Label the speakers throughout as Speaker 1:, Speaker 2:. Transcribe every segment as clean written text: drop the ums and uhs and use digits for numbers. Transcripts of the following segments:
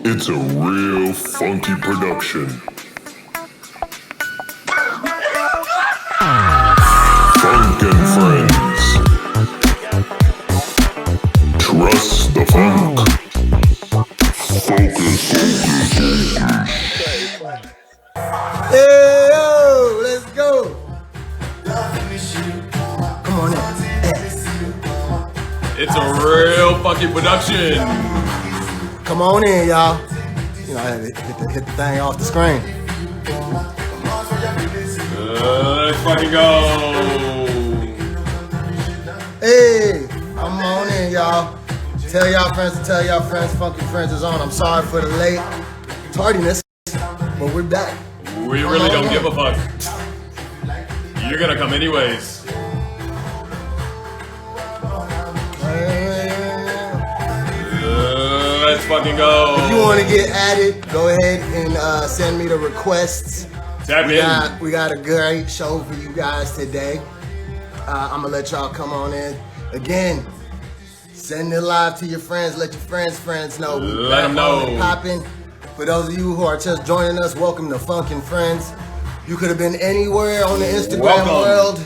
Speaker 1: It's a real funky production. Funk and Friends. Trust the funk. Focus.
Speaker 2: Hey, yo, let's go. Come on in.
Speaker 3: It's a real funky production.
Speaker 2: Come on in, y'all. You know, I had to hit the thing off the screen.
Speaker 3: Let's fucking go.
Speaker 2: Hey, come on in, y'all. Tell y'all friends to tell y'all friends. Funky Friends is on. I'm sorry for the late tardiness, but we're back.
Speaker 3: We really don't give a fuck. You're gonna come anyways. Let's fucking go.
Speaker 2: If you want to get at it, go ahead and send me the requests.
Speaker 3: Tap in.
Speaker 2: We got a great show for you guys today. I'm gonna let y'all come on in. Again, send it live to your friends. Let your friends know.
Speaker 3: Let them know.
Speaker 2: Popping. For those of you who are just joining us, welcome to Funk and Friends. You could have been anywhere on the Instagram world,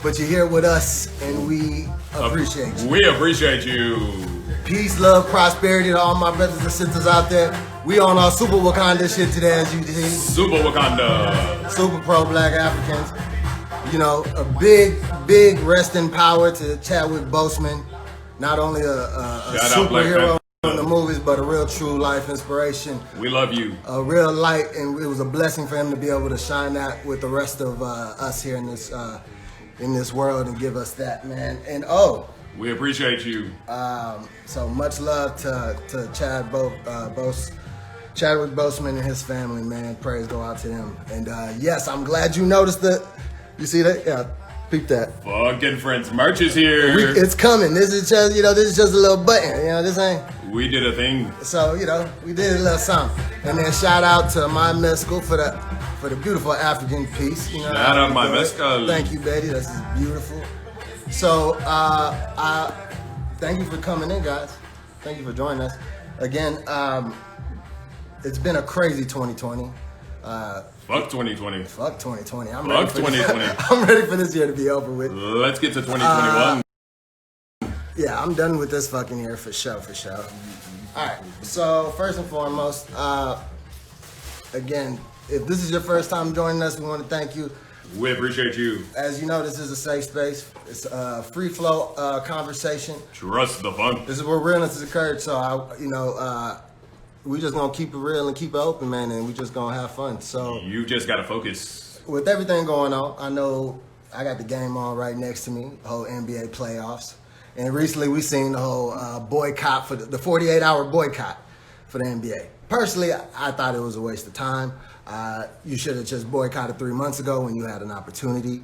Speaker 2: but you're here with us, and we appreciate you.
Speaker 3: We appreciate you.
Speaker 2: Peace, love, prosperity to all my brothers and sisters out there. We on our Super Wakanda shit today, as you see.
Speaker 3: Super Wakanda.
Speaker 2: Super pro-black Africans. You know, a big rest in power to Chadwick Boseman. Not only a superhero in the movies, but a real true life inspiration.
Speaker 3: We love you.
Speaker 2: A real light, and it was a blessing for him to be able to shine that with the rest of us here in this world and give us that, man. And
Speaker 3: we appreciate you.
Speaker 2: So much love to Chadwick Boseman and his family, man. Praise go out to them. And yes, I'm glad you noticed that. You see that? Yeah, peep that.
Speaker 3: Fucking Friends merch is here.
Speaker 2: It's coming. This is just, this is just a little button. This ain't.
Speaker 3: We did a thing.
Speaker 2: So, we did a little something. And then shout out to my mescal for the beautiful African piece.
Speaker 3: Shout out my mescal.
Speaker 2: Thank you, Betty. This is beautiful. So, thank you for coming in, guys. Thank you for joining us. Again, it's been a crazy 2020.
Speaker 3: Fuck 2020.
Speaker 2: Fuck 2020.
Speaker 3: Fuck 2020.
Speaker 2: I'm ready for this year to be over with.
Speaker 3: Let's get to 2021.
Speaker 2: Yeah, I'm done with this fucking year for sure. All right. So first and foremost, again, if this is your first time joining us, we want to thank you.
Speaker 3: We appreciate you.
Speaker 2: As you know, this is a safe space. It's a free flow conversation.
Speaker 3: Trust the funk.
Speaker 2: This is where realness is occurred. So we just gonna keep it real and keep it open, man, and we just gonna have fun. So
Speaker 3: you just gotta focus.
Speaker 2: With everything going on, I know I got the game on right next to me, the whole NBA playoffs. And recently we seen the whole boycott for the 48-hour boycott for the NBA. Personally, I thought it was a waste of time. You should have just boycotted 3 months ago when you had an opportunity.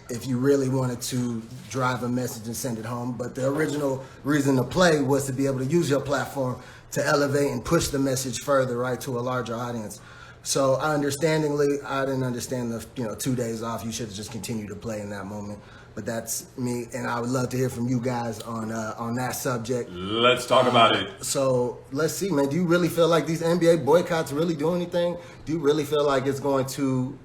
Speaker 2: If you really wanted to drive a message and send it home. But the original reason to play was to be able to use your platform to elevate and push the message further, right, to a larger audience. So understandingly, I didn't understand the 2 days off. You should have just continued to play in that moment. But that's me, and I would love to hear from you guys on that subject.
Speaker 3: Let's talk about it.
Speaker 2: So let's see, man. Do you really feel like these NBA boycotts really do anything? Do you really feel like it's going to,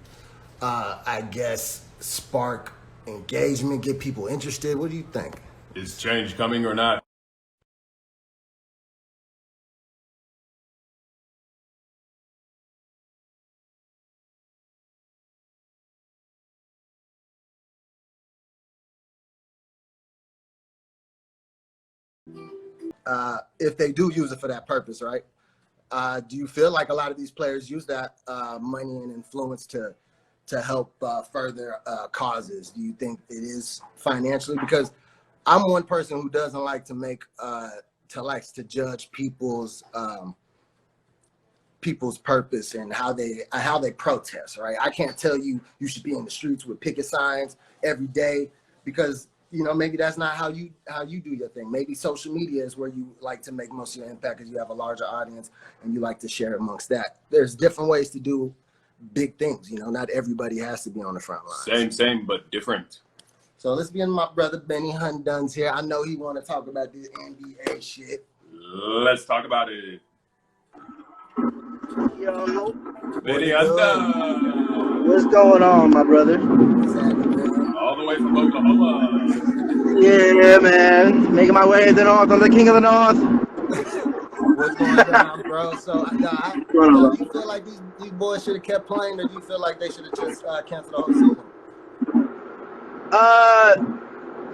Speaker 2: spark engagement, get people interested? What do you think?
Speaker 3: Is change coming or not?
Speaker 2: If they do use it for that purpose, right? Do you feel like a lot of these players use that money and influence to help further causes? Do you think it is financially? Because I'm one person who doesn't like to likes to judge people's purpose and how they protest, right? I can't tell you should be in the streets with picket signs every day because maybe that's not how you do your thing. Maybe social media is where you like to make most of your impact because you have a larger audience and you like to share amongst that. There's different ways to do big things. Not everybody has to be on the front line.
Speaker 3: Same, but different.
Speaker 2: So let's begin with my brother bennyhundreds here. I know he want to talk about this NBA shit.
Speaker 3: Let's talk about it.
Speaker 4: Yo,
Speaker 3: Benny
Speaker 2: What it do?
Speaker 4: what's going on, my brother?
Speaker 2: What's happening, man?
Speaker 3: all the way from Oklahoma.
Speaker 4: Yeah, man. Making my way to the north. I'm the king of the north.
Speaker 2: What's going down, bro? So,
Speaker 4: What's going on,
Speaker 2: do you
Speaker 4: bro?
Speaker 2: feel like these boys should have kept playing, or do you feel like they should have just canceled the whole season?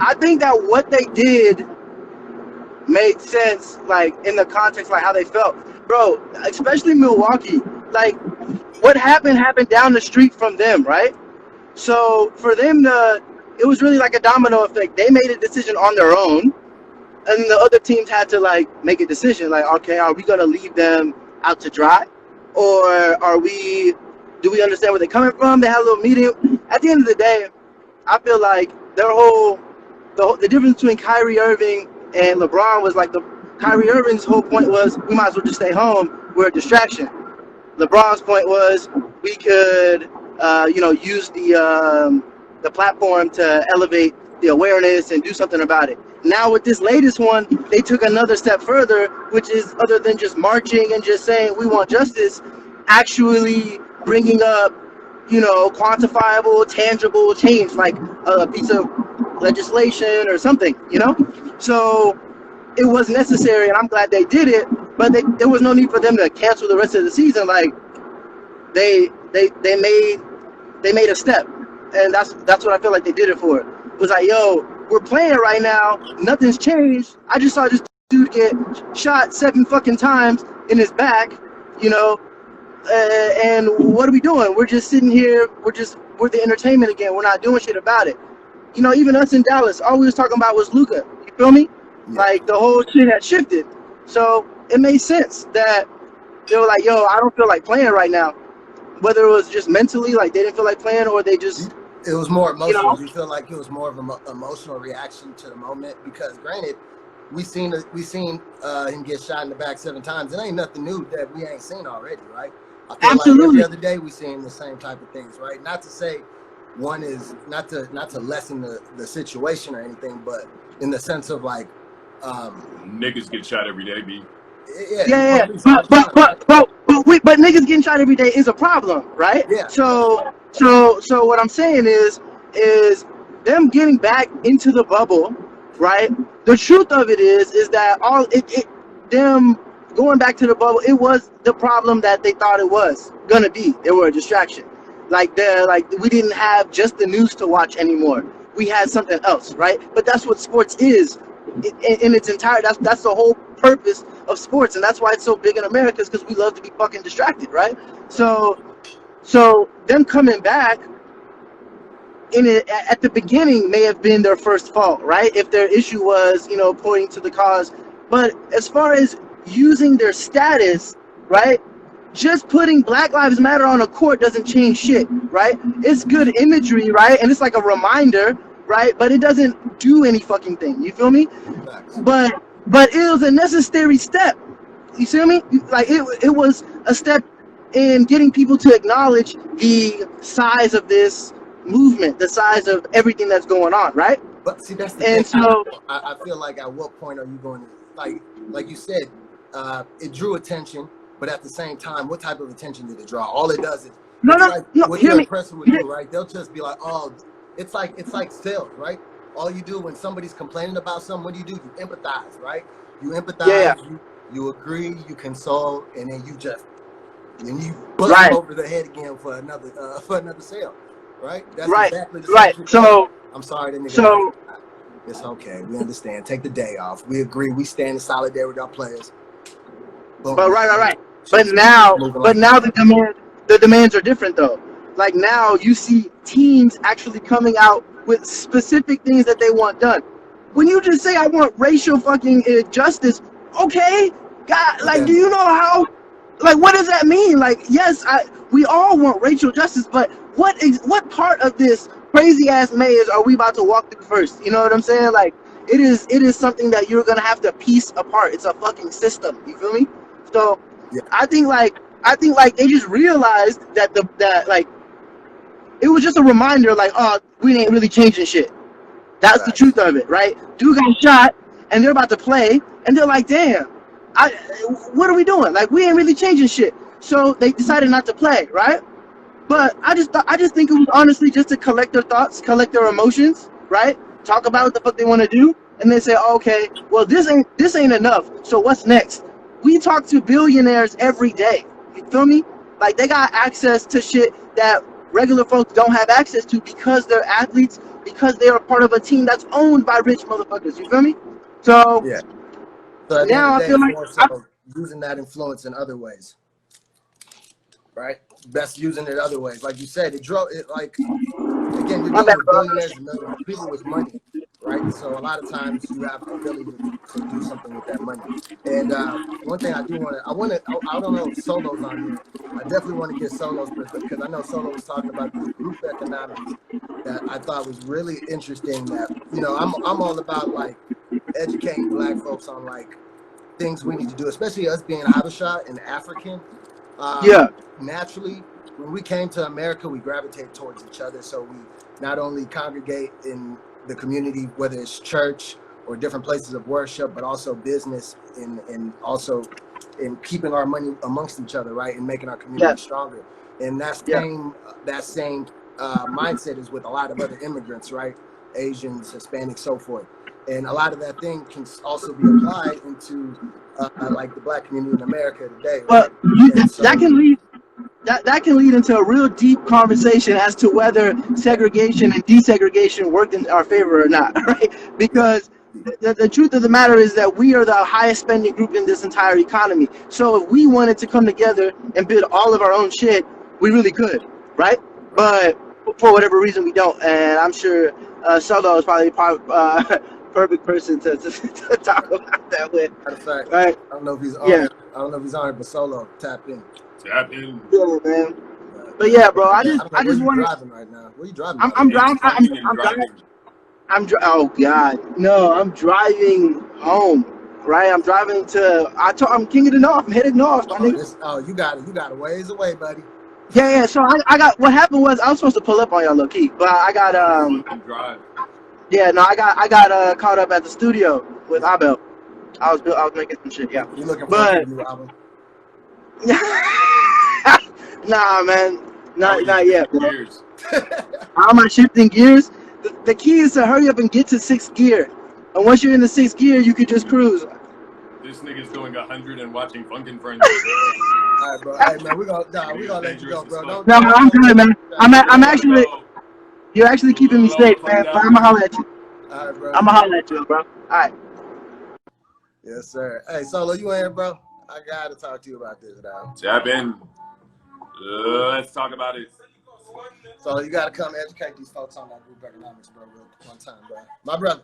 Speaker 4: I think that what they did made sense, like, in the context, like, how they felt. Bro, especially Milwaukee. Like, what happened down the street from them, right? So, for them it was really like a domino effect. They made a decision on their own, and the other teams had to, like, make a decision. Like, okay, are we going to leave them out to dry? Or do we understand where they're coming from? They had a little meeting. At the end of the day, I feel like the difference between Kyrie Irving and LeBron was like Kyrie Irving's whole point was we might as well just stay home. We're a distraction. LeBron's point was we could, use the platform to elevate the awareness and do something about it. Now with this latest one, they took another step further, which is other than just marching and just saying we want justice, actually bringing up, quantifiable, tangible change, like a piece of legislation or something, So it was necessary, and I'm glad they did it. But there was no need for them to cancel the rest of the season. Like they made a step, and that's what I feel like they did it for. It was like, yo, we're playing right now. Nothing's changed. I just saw this dude get shot 7 fucking times in his back, and what are we doing? We're just sitting here. We're the entertainment again. We're not doing shit about it. Even us in Dallas, all we was talking about was Luka. You feel me?
Speaker 2: Yeah.
Speaker 4: Like the whole shit had shifted. So it made sense that they were like, yo, I don't feel like playing right now. Whether it was just mentally, like they didn't feel like playing, or they just...
Speaker 2: It was more emotional. Do you feel like it was more of an emotional reaction to the moment? Because granted, we seen him get shot in the back 7 times. It ain't nothing new that we ain't seen already, right? I feel
Speaker 4: Absolutely.
Speaker 2: like every other day we seeing the same type of things, right? Not to say one is not to lessen the situation or anything, but in the sense of like
Speaker 3: Niggas get shot every day, B.
Speaker 4: Yeah. But niggas getting shot every day is a problem, right?
Speaker 2: Yeah.
Speaker 4: So what I'm saying is them getting back into the bubble, right? The truth of it is that them going back to the bubble, it was the problem that they thought it was gonna be. They were a distraction. Like we didn't have just the news to watch anymore. We had something else, right? But that's what sports is in its entirety. That's the whole purpose of sports, and that's why it's so big in America, is because we love to be fucking distracted, right? So them coming back at the beginning may have been their first fault, right? If their issue was, pointing to the cause. But as far as using their status, right? Just putting Black Lives Matter on a court doesn't change shit, right? It's good imagery, right? And it's like a reminder, right? But it doesn't do any fucking thing. You feel me? But it was a necessary step. You see me? Like it was a step in getting people to acknowledge the size of this movement, the size of everything that's going on, right?
Speaker 2: But see, that's the
Speaker 4: And
Speaker 2: thing.
Speaker 4: so
Speaker 2: I feel like at what point are you going to, like you said, it drew attention, but at the same time, what type of attention did it draw? All it does is what
Speaker 4: hear
Speaker 2: the
Speaker 4: me.
Speaker 2: oppressor would do, right? They'll just be like, oh, it's like sales, right? All you do when somebody's complaining about something, what do? You empathize, right? You empathize, you agree, you console, and then you bust over the head again for another sale, right? That's exactly the same thing.
Speaker 4: So
Speaker 2: I'm sorry, that nigga.
Speaker 4: So
Speaker 2: it's okay. We understand. Take the day off. We agree. We stand in solidarity with our players. Boom.
Speaker 4: But right. But now the demands are different though. Like now you see teams actually coming out with specific things that they want done. When you just say I want racial fucking justice, okay, God, like do you know how? Like what does that mean? Like yes, we all want racial justice, but what part of this crazy ass maze are we about to walk through first? You know what I'm saying? Like it is something that you're gonna have to piece apart. It's a fucking system. You feel me? So I think they just realized that it was just a reminder, like, oh, we ain't really changing shit. That's the truth of it, right? Dude got shot, and they're about to play, and they're like, damn, what are we doing? Like, we ain't really changing shit. So they decided not to play, right? But I just think it was honestly just to collect their thoughts, collect their emotions, right? Talk about what the fuck they want to do, and then say, oh, okay, well this ain't enough. So what's next? We talk to billionaires every day. You feel me? Like they got access to shit that regular folks don't have access to because they're athletes, because they are part of a team that's owned by rich motherfuckers. You feel me? So
Speaker 2: Yeah. So at the end
Speaker 4: now
Speaker 2: of
Speaker 4: I
Speaker 2: the day,
Speaker 4: feel
Speaker 2: it's
Speaker 4: like
Speaker 2: more so using that influence in other ways, right? Best using it other ways. Like you said, it drove it. Like again, you're
Speaker 4: my
Speaker 2: dealing
Speaker 4: bad,
Speaker 2: with
Speaker 4: bro.
Speaker 2: billionaires and millionaires, people with money, right? So a lot of times you have the ability to do something with that money. And one thing I do I don't know if Solo's on here. I definitely want to get Solo's perspective because I know Solo was talking about this group economics that I thought was really interesting. That I'm all about like educating Black folks on like things we need to do, especially us being Habesha and African.
Speaker 4: Yeah,
Speaker 2: Naturally, when we came to America, we gravitate towards each other. So we not only congregate in the community, whether it's church or different places of worship, but also business and also in keeping our money amongst each other, right, and making our
Speaker 4: yeah,
Speaker 2: community stronger. And
Speaker 4: yeah.
Speaker 2: that same mindset is with a lot of other immigrants, right, Asians, Hispanics, so forth. And a lot of that thing can also be applied into like the Black community in America today,
Speaker 4: Well,
Speaker 2: right? And
Speaker 4: that
Speaker 2: so
Speaker 4: can lead that can lead into a real deep conversation as to whether segregation and desegregation worked in our favor or not, right?
Speaker 2: yeah,
Speaker 4: Because the truth of the matter is that we are the highest spending group in this entire economy. So if we wanted to come together and build all of our own shit, we really could, right?
Speaker 2: right.
Speaker 4: But for whatever reason, we don't. And I'm sure Solo is probably perfect person to talk about that with,
Speaker 2: Matter of fact,
Speaker 4: right?
Speaker 2: I don't know if he's on
Speaker 4: Yeah,
Speaker 2: it. I don't know if he's on it, but Solo, tap in.
Speaker 3: Tap in.
Speaker 4: yeah, man. But
Speaker 2: Yeah.
Speaker 4: yeah, bro,
Speaker 2: I don't know
Speaker 4: I
Speaker 2: where
Speaker 4: just
Speaker 2: you
Speaker 4: wanted.
Speaker 2: driving right now. Where you driving, by the
Speaker 4: I'm
Speaker 2: way?
Speaker 3: He's
Speaker 4: driving.
Speaker 3: fucking and
Speaker 4: I'm driving.
Speaker 3: driving.
Speaker 4: Oh God, no! I'm driving home. Right, I'm driving to. I'm king of the north. I'm headed north, my nigga.
Speaker 2: You got it. You got a ways away, buddy.
Speaker 4: Yeah, yeah. So I got. What happened was I was supposed to pull up on y'all low key, but I got
Speaker 3: Fucking drive.
Speaker 4: Yeah, no, I got caught up at the studio with Abel. I was making some shit. Yeah,
Speaker 2: You looking forward to
Speaker 4: but
Speaker 2: the new album?
Speaker 4: nah, man,
Speaker 3: Oh,
Speaker 4: not yet, bro.
Speaker 3: years.
Speaker 4: How am I shifting gears? The key is to hurry up and get to sixth gear. And once you're in the sixth gear, you can just cruise.
Speaker 3: This nigga's going 100 and watching Funkin' Friends.
Speaker 2: All right, bro. Hey, man, we gonna let you go, bro.
Speaker 4: No, I'm good, man. I'm
Speaker 3: Gotta
Speaker 4: actually,
Speaker 3: go.
Speaker 4: you're actually keeping me
Speaker 3: Blow the
Speaker 4: safe,
Speaker 3: fuck
Speaker 4: man.
Speaker 3: down.
Speaker 4: But I'm gonna holler at you.
Speaker 2: All right, bro.
Speaker 4: I'm gonna holler at you, bro. All right.
Speaker 2: Yes, sir. Hey, Solo, you in here, bro? I gotta talk to you about this, dog.
Speaker 3: Tap in. Let's talk about it.
Speaker 2: So you gotta come educate these folks on that group economics, bro, real one time, bro. My brother.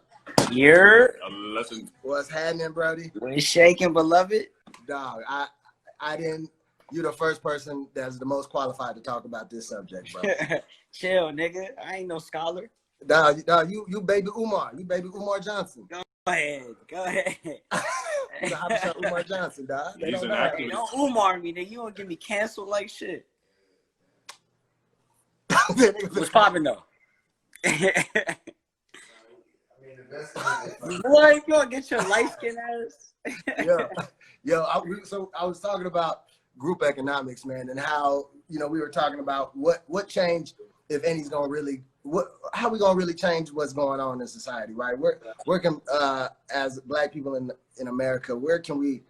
Speaker 5: You're
Speaker 3: A lesson.
Speaker 2: What's happening, Brody?
Speaker 5: we shaking, beloved.
Speaker 2: Dog, I didn't. You're the first person that's the most qualified to talk about this subject, bro.
Speaker 5: Chill, nigga. I ain't no scholar.
Speaker 2: Dog, you baby Umar. You baby Umar Johnson.
Speaker 5: Go ahead.
Speaker 2: You the Habesha Umar Johnson, dog. They
Speaker 3: He's
Speaker 2: don't
Speaker 3: an
Speaker 2: know that.
Speaker 5: Hey, don't Umar me, nigga. You gonna get me canceled like shit. What's poppin' though? Boy, you gonna get your light skin ass?
Speaker 2: I was talking about group economics, man, and how we were talking about what change, if any, is gonna really how we gonna really change what's going on in society, right? Where can as Black people in America, where can we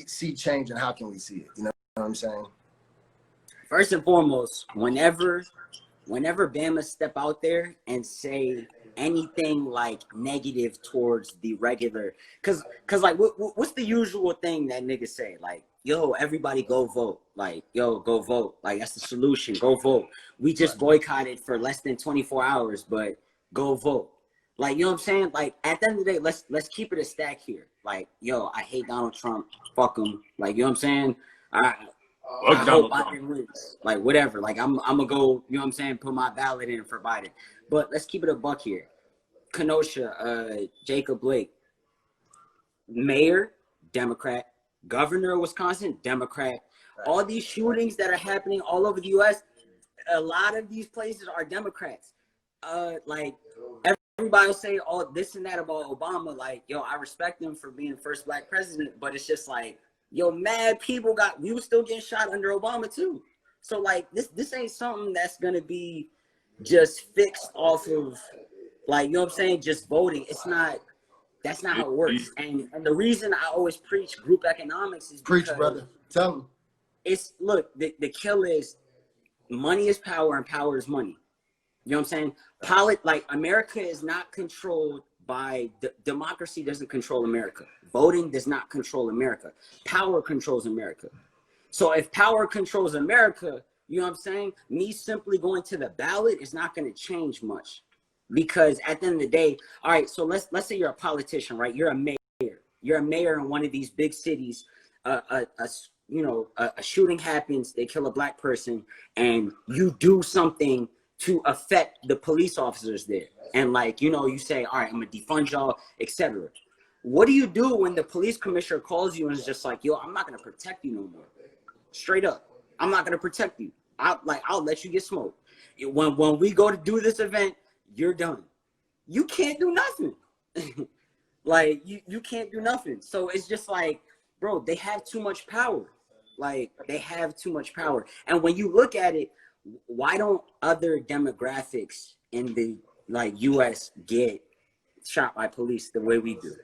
Speaker 2: see change and how can we see it? You know what I'm saying?
Speaker 5: First and foremost, whenever Bama step out there and say anything like negative towards the regular, cause like what's the usual thing that niggas say? Like, yo, everybody go vote. Like, yo, go vote. Like, that's the solution. Go vote. We just boycotted for less than 24 hours, but go vote. Like, you know what I'm saying? Like, at the end of the day, let's keep it a stack here. Like, yo, I hate Donald Trump. Fuck him. Like, you know what I'm saying? I hope Biden wins. Like, whatever. Like, I'm gonna go, you know what I'm saying, put my ballot in for Biden. But let's keep it a buck here. Kenosha, Jacob Blake, mayor, Democrat, governor of Wisconsin, Democrat. All these shootings that are happening all over the U.S., a lot of these places are Democrats. Like, everybody will say all this and that about Obama. Like, yo, I respect him for being the first Black president, but it's just like, Yo, mad people we were still getting shot under Obama too. So like this ain't something that's gonna be just fixed off of, like, you know what I'm saying, just voting. It's not. That's not how it works. And the reason I always preach group economics is because,
Speaker 2: Preach, brother. Tell them.
Speaker 5: it's, look, the kill is money is power and power is money. You know what I'm saying? Like, America is not controlled by democracy. Doesn't control America. Voting does not control America. Power controls America. So if power controls America, you know what I'm saying? Me simply going to the ballot is not going to change much. Because at the end of the day, all right, so let's say you're a politician, right? You're a mayor. You're a mayor in one of these big cities. A shooting happens, they kill a black person, and you do something to affect the police officers there. And, like, you know, you say, all right, I'm gonna defund y'all, etc. What do you do when the police commissioner calls you and is just like, yo, I'm not gonna protect you no more? Straight up, I'm not gonna protect you. I'll let you get smoked. When we go to do this event, you're done. You can't do nothing. Like, you can't do nothing. So it's just like, bro, they have too much power. Like, they have too much power. And when you look at it, why don't other demographics in the, like, US get shot by police the way we do?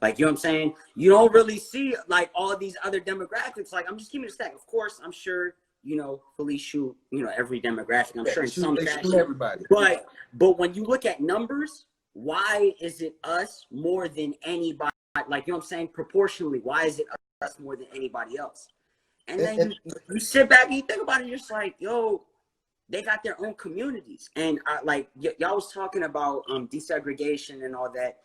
Speaker 5: Like, you know what I'm saying? You don't really see, like, all these other demographics. Like, I'm just giving it a stack. Of course, I'm sure, you know, police shoot, you know, every demographic. I'm sure in some fashion.
Speaker 2: Everybody.
Speaker 5: But when you look at numbers, why is it us more than anybody? Like, you know what I'm saying? Proportionally, why is it us more than anybody else? And then you sit back and you think about it, you're just like, yo, they got their own communities. And like, y'all was talking about desegregation and all that.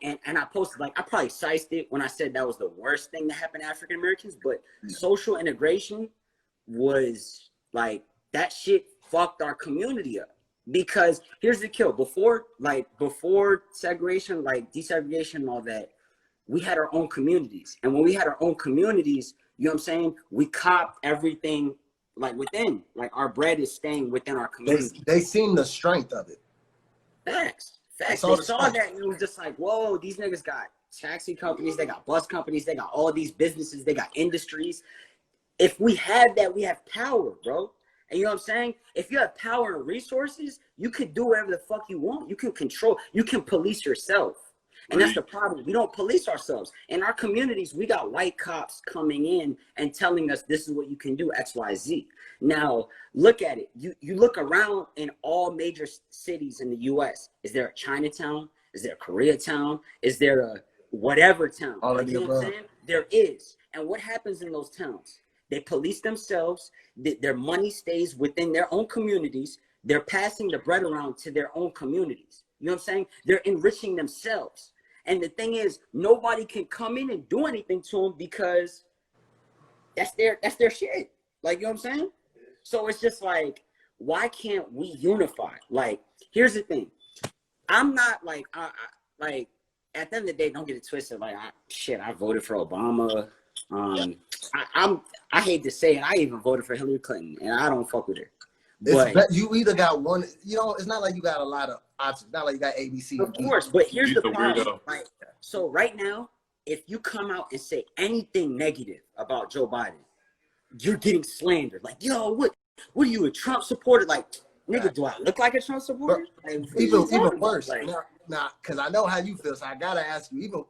Speaker 5: And I posted, like, I probably sized it when I said that was the worst thing that happened to African Americans, but social integration was, like, that shit fucked our community up. Because here's the kill. Before segregation, like desegregation and all that, we had our own communities. And when we had our own communities, you know what I'm saying, we copped everything, like, within. Like, our bread is staying within our community.
Speaker 2: They seen the strength of it.
Speaker 5: Facts. They saw that and it was just like, whoa, these niggas got taxi companies, they got bus companies, they got all these businesses, they got industries. If we have that, we have power, bro. And you know what I'm saying? If you have power and resources, you can do whatever the fuck you want. You can control, you can police yourself. And that's the problem. We don't police ourselves. In our communities, we got white cops coming in and telling us this is what you can do, X, Y, Z. Now, look at it. You look around in all major cities in the US. Is there a Chinatown? Is there a Koreatown? Is there a whatever town?
Speaker 2: Like,
Speaker 5: you know what I'm saying? There is. And what happens in those towns? They police themselves. Their money stays within their own communities. They're passing the bread around to their own communities. You know what I'm saying? They're enriching themselves. And the thing is, nobody can come in and do anything to them because that's their shit. Like, you know what I'm saying? So it's just like, why can't we unify? Like, here's the thing. I'm not like, like, at the end of the day, don't get it twisted. Like, I voted for Obama. I hate to say it, I even voted for Hillary Clinton, and I don't fuck with her. But
Speaker 2: you either got one, you know, it's not like you got a lot of options. It's not like you got ABC.
Speaker 5: Of course, but here's the problem. Right? So right now, if you come out and say anything negative about Joe Biden, you're getting slandered. Like, yo, what are you, a Trump supporter? Like, nigga, do I look like a Trump supporter? Like,
Speaker 2: even worse. Like, now, because I know how you feel, so I gotta ask you. Even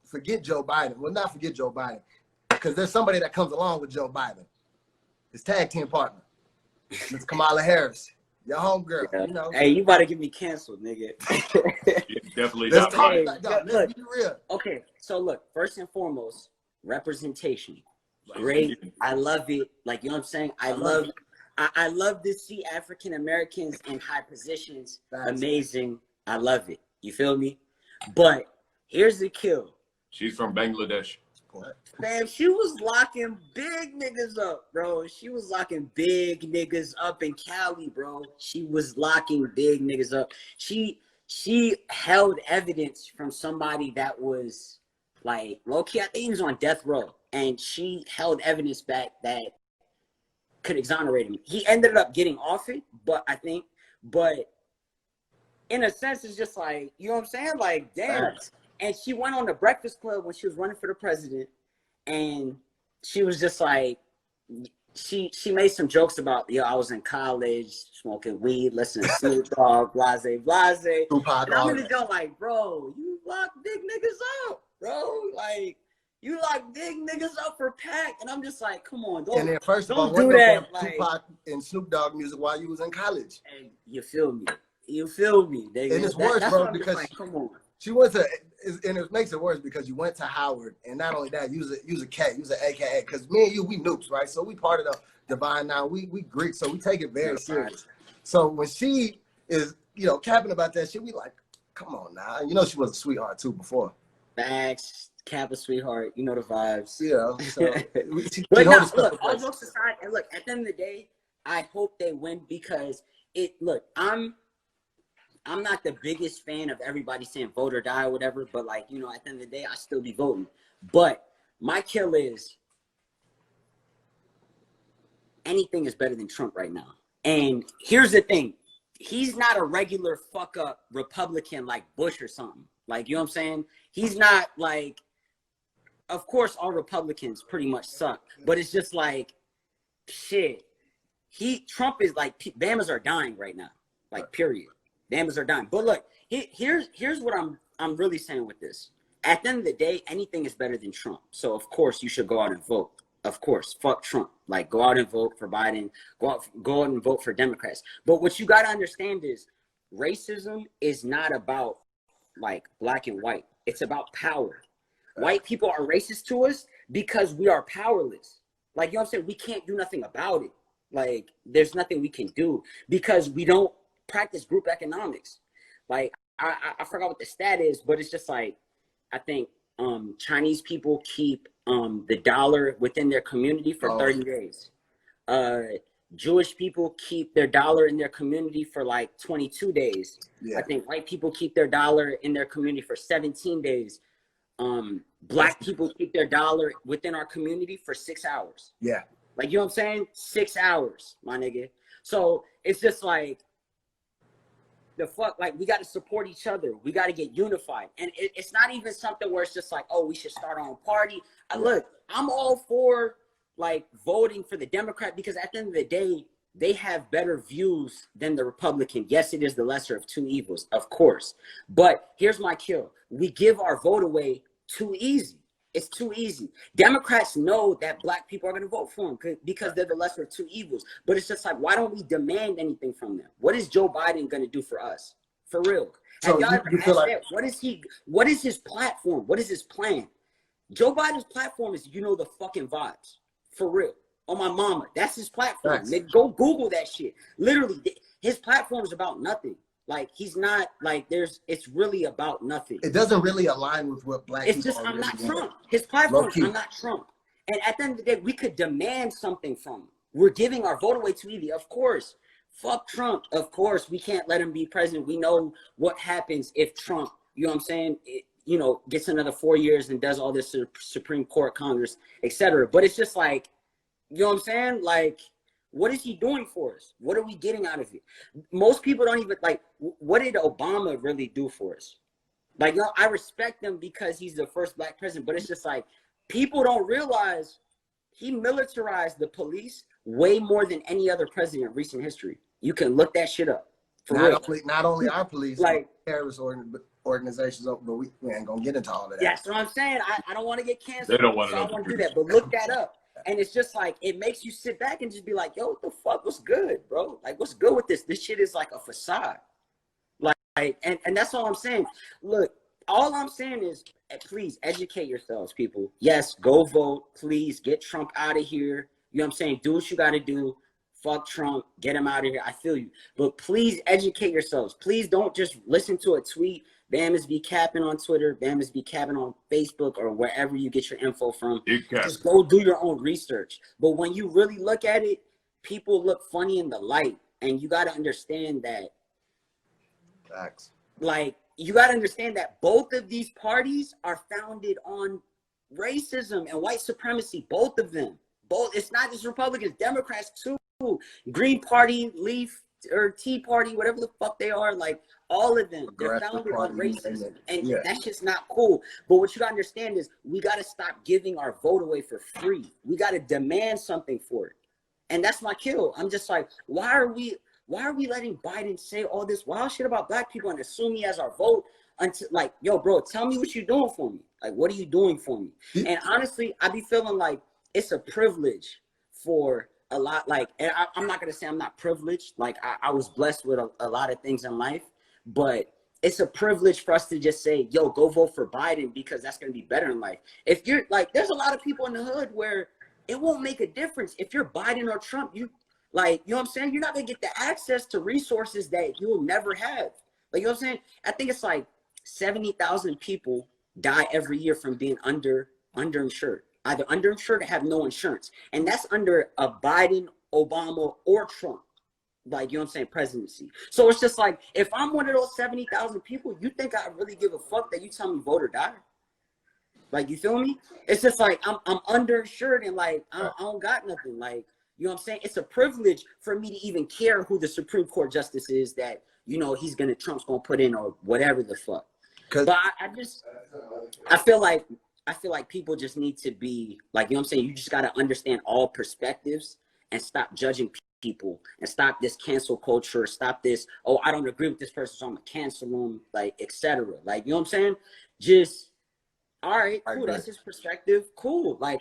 Speaker 2: forget Joe Biden. Well, not forget Joe Biden, because there's somebody that comes along with Joe Biden. His tag team partner, Ms. Kamala Harris, your homegirl. Yeah. You know.
Speaker 5: Hey, you about to get me canceled, nigga.
Speaker 3: Definitely
Speaker 2: Let's
Speaker 3: not right.
Speaker 2: Let's be real.
Speaker 5: Okay, so look, first and foremost, representation. Great. I love it. Like, you know what I'm saying? I love to see African Americans in high positions. Amazing. I love it. You feel me? But here's the kill.
Speaker 3: She's from Bangladesh.
Speaker 5: Man, she was locking big niggas up, bro. She was locking big niggas up in Cali, bro. She was locking big niggas up. She held evidence from somebody that was, like, low-key, I think he was on death row. And she held evidence back that could exonerate him. He ended up getting off it, but in a sense, it's just like, you know what I'm saying? Like, damn. And she went on the Breakfast Club when she was running for the president, and she was just like, she made some jokes about, yo, I was in college smoking weed, listening to Snoop Dogg, blase, blase.
Speaker 2: Tupac,
Speaker 5: And I'm
Speaker 2: all
Speaker 5: in the
Speaker 2: that.
Speaker 5: joke like, bro, you lock big niggas up, bro. Like, you lock big niggas up for pack. And I'm just like, come on,
Speaker 2: And then first of all,
Speaker 5: don't do
Speaker 2: wasn't no
Speaker 5: that.
Speaker 2: damn
Speaker 5: Like,
Speaker 2: Tupac and Snoop Dogg music while you was in college.
Speaker 5: and you feel me? You feel me? Nigga?
Speaker 2: And it's worse,
Speaker 5: that's
Speaker 2: bro,
Speaker 5: what I'm just
Speaker 2: because
Speaker 5: like, come on.
Speaker 2: she went to, and it makes it worse because you went to Howard, and not only that, you was a K, you was an AKA, because me and you, we noobs, right? So we part of the divine now, we Greek, so we take it very serious. So when she is, you know, capping about that shit, we like, come on now. You know she was a sweetheart too before.
Speaker 5: Facts, Kappa sweetheart, you know the vibes.
Speaker 2: Yeah. So
Speaker 5: But no, look, all jokes aside, and look, at the end of the day, I hope they win because I'm not the biggest fan of everybody saying vote or die or whatever, but like, you know, at the end of the day, I still be voting. But my kill is anything is better than Trump right now. And here's the thing. He's not a regular fuck up Republican like Bush or something. Like, you know what I'm saying? He's not like, of course, all Republicans pretty much suck, but it's just like, shit. Trump is like, Bamas are dying right now. Like, period. Bamas are dying. But look, here's what I'm really saying with this. At the end of the day, anything is better than Trump. So of course you should go out and vote. Of course, fuck Trump. Like, go out and vote for Biden. Go out and vote for Democrats. But what you got to understand is racism is not about like black and white. It's about power. White people are racist to us because we are powerless. Like, you know what I'm saying? We can't do nothing about it. Like, there's nothing we can do because we don't practice group economics. Like, I forgot what the stat is, but it's just like, I think Chinese people keep the dollar within their community for 30 days. Jewish people keep their dollar in their community for like 22 days. Yeah. I think white people keep their dollar in their community for 17 days. Black people keep their dollar within our community for 6 hours.
Speaker 2: Yeah.
Speaker 5: Like, you know what I'm saying? 6 hours, my nigga. So it's just like, the fuck, like, we got to support each other. We got to get unified. And it's not even something where it's just like, oh, we should start our own party. Look, I'm all for like voting for the Democrat because at the end of the day, they have better views than the Republican. Yes, it is the lesser of two evils, of course. But here's my kill. We give our vote away too easy. It's too easy. Democrats know that black people are going to vote for them because they're the lesser of two evils. But it's just like, why don't we demand anything from them? What is Joe Biden going to do for us? For real.
Speaker 2: So
Speaker 5: have y'all ever asked that? What is his platform? What is his plan? Joe Biden's platform is, you know, the fucking vibes. For real. On my mama. That's his platform. Nice. Go Google that shit. Literally, his platform is about nothing. Like, he's not like it's really about nothing.
Speaker 2: It doesn't really align with what black people
Speaker 5: just, I'm
Speaker 2: really
Speaker 5: not
Speaker 2: want.
Speaker 5: Trump. His platform is I'm not Trump. And at the end of the day, we could demand something from him. We're giving our vote away too easy. Of course. Fuck Trump. Of course, we can't let him be president. We know what happens if Trump, you know what I'm saying, gets another 4 years and does all this Supreme Court, Congress, etc. But it's just like, you know what I'm saying? Like, what is he doing for us? What are we getting out of it? Most people don't even, like, what did Obama really do for us? Like, I respect him because he's the first black president, but it's just like, people don't realize he militarized the police way more than any other president in recent history. You can look that shit up.
Speaker 2: Not only our police, like terrorist organizations, but we ain't gonna get into all of that.
Speaker 5: That's what I'm saying. I don't want to get canceled.
Speaker 3: They don't want to
Speaker 5: I want to do that, but look that up. And it's just like, it makes you sit back and just be like, yo, what the fuck? What's good, bro? Like, what's good with this? This shit is like a facade. Like, and that's all I'm saying. Look, all I'm saying is, please educate yourselves, people. Yes, go vote. Please get Trump out of here. You know what I'm saying? Do what you got to do. Fuck Trump. Get him out of here. I feel you. But please educate yourselves. Please don't just listen to a tweet. Bamas be capping on Twitter. Bamas be capping on Facebook or wherever you get your info from. Just go do your own research. But when you really look at it, people look funny in the light. And you got to understand that.
Speaker 2: Facts.
Speaker 5: Like, you got to understand that both of these parties are founded on racism and white supremacy. Both of them. Both. It's not just Republicans. Democrats too. Green Party, Leaf, or Tea Party, whatever the fuck they are, like all of them, they're
Speaker 2: Aggressive
Speaker 5: founded
Speaker 2: party,
Speaker 5: on racism, and
Speaker 2: yeah.
Speaker 5: that's just not cool. But what you gotta understand is we gotta stop giving our vote away for free. We gotta demand something for it, and that's my kill. I'm just like, why are we letting Biden say all this wild shit about black people and assume he has our vote? Until, like, yo, bro, tell me what you're doing for me. Like, what are you doing for me? And honestly, I be feeling like it's a privilege for a lot. Like, and I'm not gonna say I'm not privileged. Like, I was blessed with a lot of things in life, but it's a privilege for us to just say, yo, go vote for Biden because that's gonna be better in life. If you're like, there's a lot of people in the hood where it won't make a difference if you're Biden or Trump. You like, you know what I'm saying? You're not gonna get the access to resources that you'll never have. Like, you know what I'm saying? I think it's like 70,000 people die every year from being underinsured, either underinsured or have no insurance. And that's under a Biden, Obama, or Trump, like, you know what I'm saying, presidency. So it's just like, if I'm one of those 70,000 people, you think I really give a fuck that you tell me vote or die? Like, you feel me? It's just like, I'm underinsured and like, I don't got nothing. Like, you know what I'm saying? It's a privilege for me to even care who the Supreme Court justice is that, you know, Trump's gonna put in or whatever the fuck. But I feel like people just need to be like, you know what I'm saying? You just got to understand all perspectives and stop judging people and stop this cancel culture. Stop this, oh, I don't agree with this person, so I'm gonna cancel them, like, etc. Like, you know what I'm saying? Just, all right, cool, that's his perspective. Cool. Like,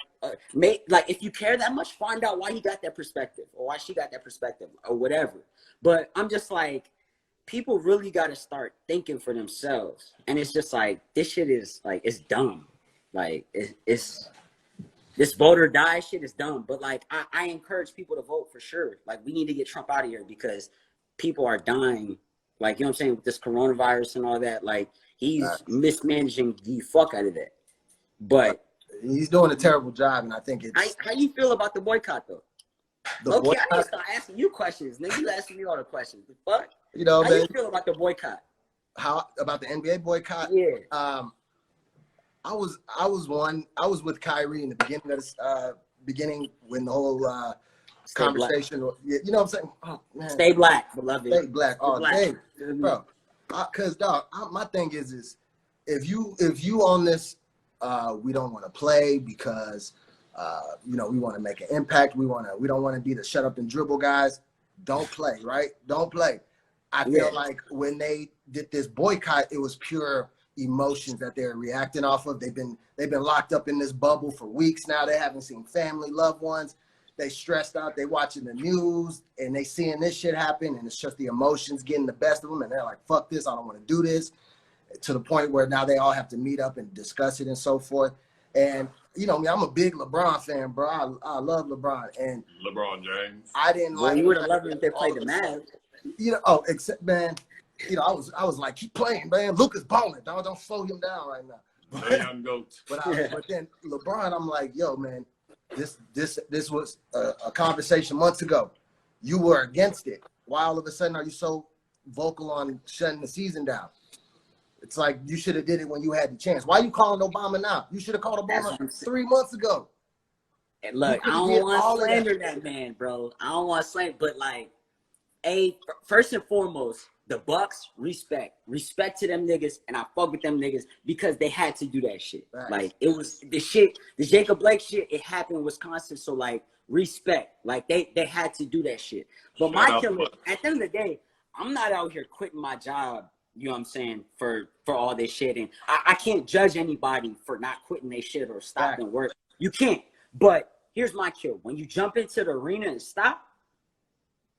Speaker 5: like, if you care that much, find out why he got that perspective or why she got that perspective or whatever. But I'm just like, people really got to start thinking for themselves. And it's just like, this shit is like, it's dumb. Like, it's this vote or die shit is dumb. But like, I encourage people to vote for sure. Like, we need to get Trump out of here because people are dying. Like, you know what I'm saying? With this coronavirus and all that, like, he's mismanaging the fuck out of that. But
Speaker 2: he's doing a terrible job. And I think it's.
Speaker 5: How you feel about the boycott though? Okay, I need to start asking you questions. Nigga, you asking me all the questions. The fuck?
Speaker 2: You know,
Speaker 5: how
Speaker 2: man,
Speaker 5: you feel about the boycott?
Speaker 2: How about the NBA boycott?
Speaker 5: Yeah.
Speaker 2: I was with Kyrie in the beginning of this, beginning when the whole conversation. You know what I'm saying? Oh, man.
Speaker 5: Stay black, beloved.
Speaker 2: Stay black all day, bro. Cause dog, my thing is if you on this, we don't want to play because you know, we want to make an impact. We don't want to be the shut up and dribble guys. Don't play, right? Don't play. I feel like when they did this boycott, it was pure emotions that they're reacting off of. They've been locked up in this bubble for weeks now. They haven't seen family, loved ones. They stressed out. They watching the news and they seeing this shit happen, and it's just the emotions getting the best of them. And they're like, "Fuck this! I don't want to do this." To the point where now they all have to meet up and discuss it and so forth. And you know me, I'm a big LeBron fan, bro. I love LeBron. And
Speaker 3: LeBron James.
Speaker 2: I didn't like.
Speaker 5: You would have loved it if they played the Mavs.
Speaker 2: You know, except man, you know, I was like, keep playing, man. Luka's balling, dog. Don't slow him down right now. But then LeBron, I'm like, yo, man, this was a conversation months ago. You were against it. Why all of a sudden are you so vocal on shutting the season down? It's like you should have did it when you had the chance. Why are you calling Obama now? You should have called Obama 3 months ago.
Speaker 5: And look, I don't want to slander that man, bro. I don't want to slander, but like, first and foremost, the Bucks respect to them niggas, and I fuck with them niggas because they had to do that shit. Right. Like, it was the Jacob Blake shit. It happened in Wisconsin, so like, respect. Like, they had to do that shit. But my killer, at the end of the day, I'm not out here quitting my job. You know what I'm saying, for all this shit. And I can't judge anybody for not quitting their shit or stopping work. You can't. But here's my kill. When you jump into the arena and stop,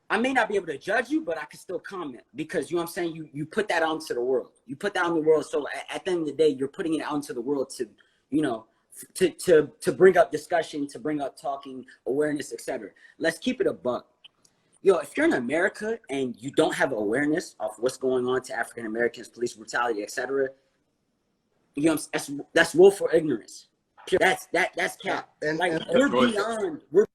Speaker 5: I may not be able to judge you, but I can still comment because, you know what I'm saying, you put that out into the world. You put that out in the world. So at the end of the day, you're putting it out into the world to, you know, to bring up discussion, to bring up talking, awareness, etc. Let's keep it a buck. Yo, if you're in America and you don't have awareness of what's going on to African Americans, police brutality, etc., you know, that's willful ignorance. That's cap. And we're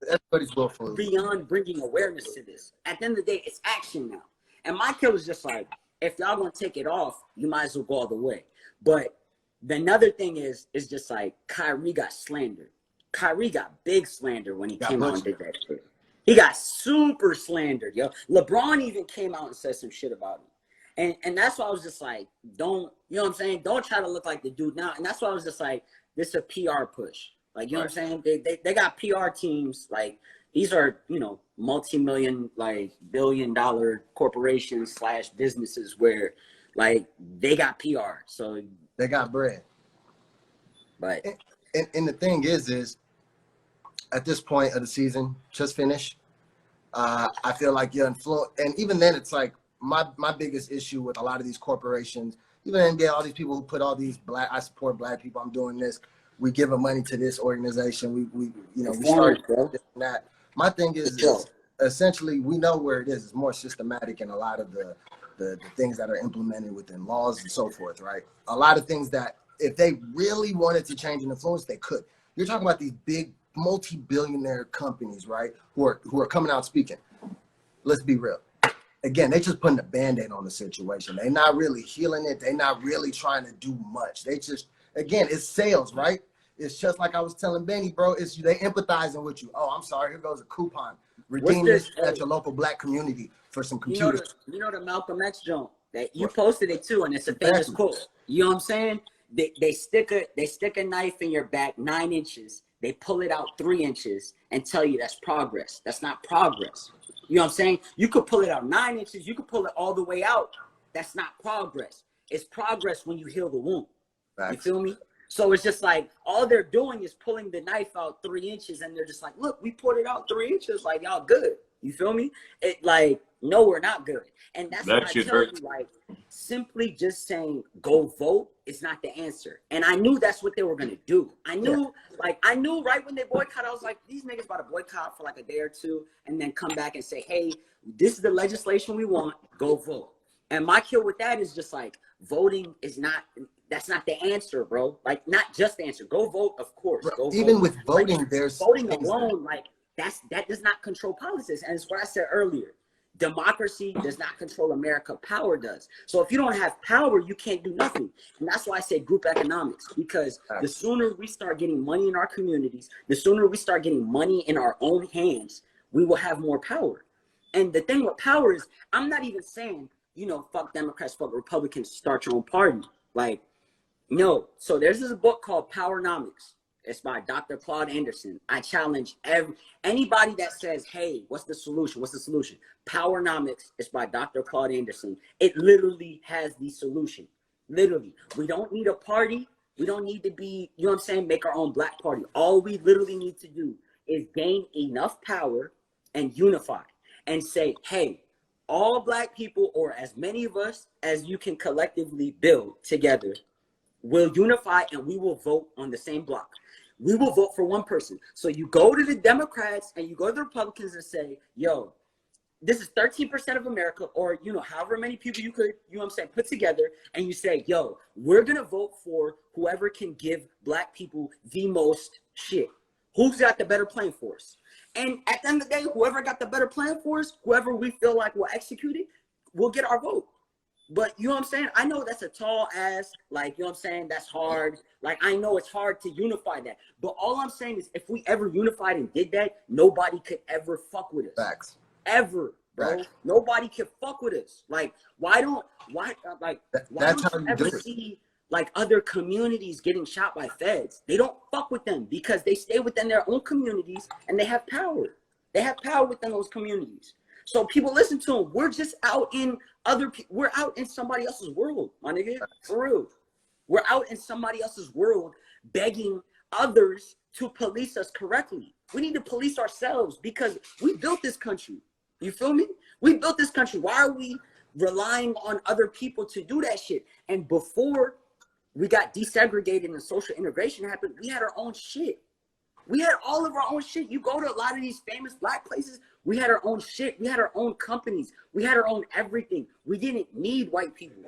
Speaker 2: everybody's willful.
Speaker 5: Beyond bringing awareness to this. At the end of the day, it's action now. And my kill is just like, if y'all gonna take it off, you might as well go all the way. But the another thing is just like Kyrie got slandered. Kyrie got big slander when he came out and did that shit. He got super slandered, yo. LeBron even came out and said some shit about him. And that's why I was just like, don't, you know what I'm saying? Don't try to look like the dude now. And that's why I was just like, this is a PR push. Like, you know what I'm saying? They got PR teams. Like, these are, you know, multi-million, like, $billion corporations / businesses where, like, they got PR. So
Speaker 2: they got bread.
Speaker 5: But
Speaker 2: and the thing is at this point of the season, just finished. I feel like you're influenced, and even then, it's like my biggest issue with a lot of these corporations, even NBA, all these people who put all these I support black people. I'm doing this. We give money to this organization. We start this and that. My thing is essentially we know where it is. It's more systematic in a lot of the things that are implemented within laws and so forth, right? A lot of things that if they really wanted to change and influence, they could. You're talking about these big multi-billionaire companies, right? Who are coming out speaking. Let's be real. Again, they just putting a Band-Aid on the situation. They're not really healing it. They're not really trying to do much. They just, again, it's sales, right? It's just like I was telling Benny, bro, it's they empathizing with you. Oh, I'm sorry, here goes a coupon. Redeem this at your local black community for some computers.
Speaker 5: You know the Malcolm X joint that you posted it too, and it's a famous quote. You know what I'm saying? They stick a knife in your back 9 inches. They pull it out 3 inches and tell you that's progress. That's not progress. You know what I'm saying? You could pull it out 9 inches. You could pull it all the way out. That's not progress. It's progress when you heal the wound. You feel me? So it's just like all they're doing is pulling the knife out 3 inches, and they're just like, look, we pulled it out 3 inches. Like, y'all good. You feel me? It like, no, we're not good. And that's what I tell you, like, simply just saying go vote is not the answer. And I knew that's what they were gonna do. I knew right when they boycott, I was like, these niggas about to boycott for like a day or two and then come back and say, hey, this is the legislation we want, go vote. And my kill with that is just like voting is not, that's not the answer, bro. Like, not just the answer. Go vote, of course. Go
Speaker 2: even
Speaker 5: vote.
Speaker 2: with voting,
Speaker 5: like,
Speaker 2: there's
Speaker 5: voting alone, like that does not control politics. And it's what I said earlier. Democracy does not control America. Power does. So if you don't have power, you can't do nothing. And that's why I say group economics, because the sooner we start getting money in our communities, the sooner we start getting money in our own hands, we will have more power. And the thing with power is, I'm not even saying, you know, fuck Democrats, fuck Republicans, start your own party. Like, no. So there's this book called Powernomics. It's by Dr. Claude Anderson. I challenge anybody that says, hey, what's the solution? What's the solution? Powernomics is by Dr. Claude Anderson. It literally has the solution. Literally. We don't need a party. We don't need to be, you know what I'm saying, make our own black party. All we literally need to do is gain enough power and unify and say, hey, all black people, or as many of us as you can collectively build together, will unify and we will vote on the same block. We will vote for one person. So you go to the Democrats and you go to the Republicans and say, yo, this is 13% of America, or, you know, however many people you could, you know what I'm saying, put together, and you say, yo, we're going to vote for whoever can give black people the most shit. Who's got the better plan for us? And at the end of the day, whoever got the better plan for us, whoever we feel like will execute it, will get our vote. But you know what I'm saying? I know that's a tall ass, like, you know what I'm saying? That's hard. Like, I know it's hard to unify that. But all I'm saying is if we ever unified and did that, nobody could ever fuck with us.
Speaker 2: Facts.
Speaker 5: Ever, bro. Facts. Nobody can fuck with us. Like, why don't you ever see, like, other communities getting shot by feds? They don't fuck with them because they stay within their own communities and they have power. They have power within those communities. So people listen to them. We're just out in we're out in somebody else's world, my nigga. For real. We're out in somebody else's world begging others to police us correctly. We need to police ourselves because we built this country. You feel me? We built this country. Why are we relying on other people to do that shit? And before we got desegregated and social integration happened, we had our own shit. We had all of our own shit. You go to a lot of these famous black places, we had our own shit. We had our own companies. We had our own everything. We didn't need white people.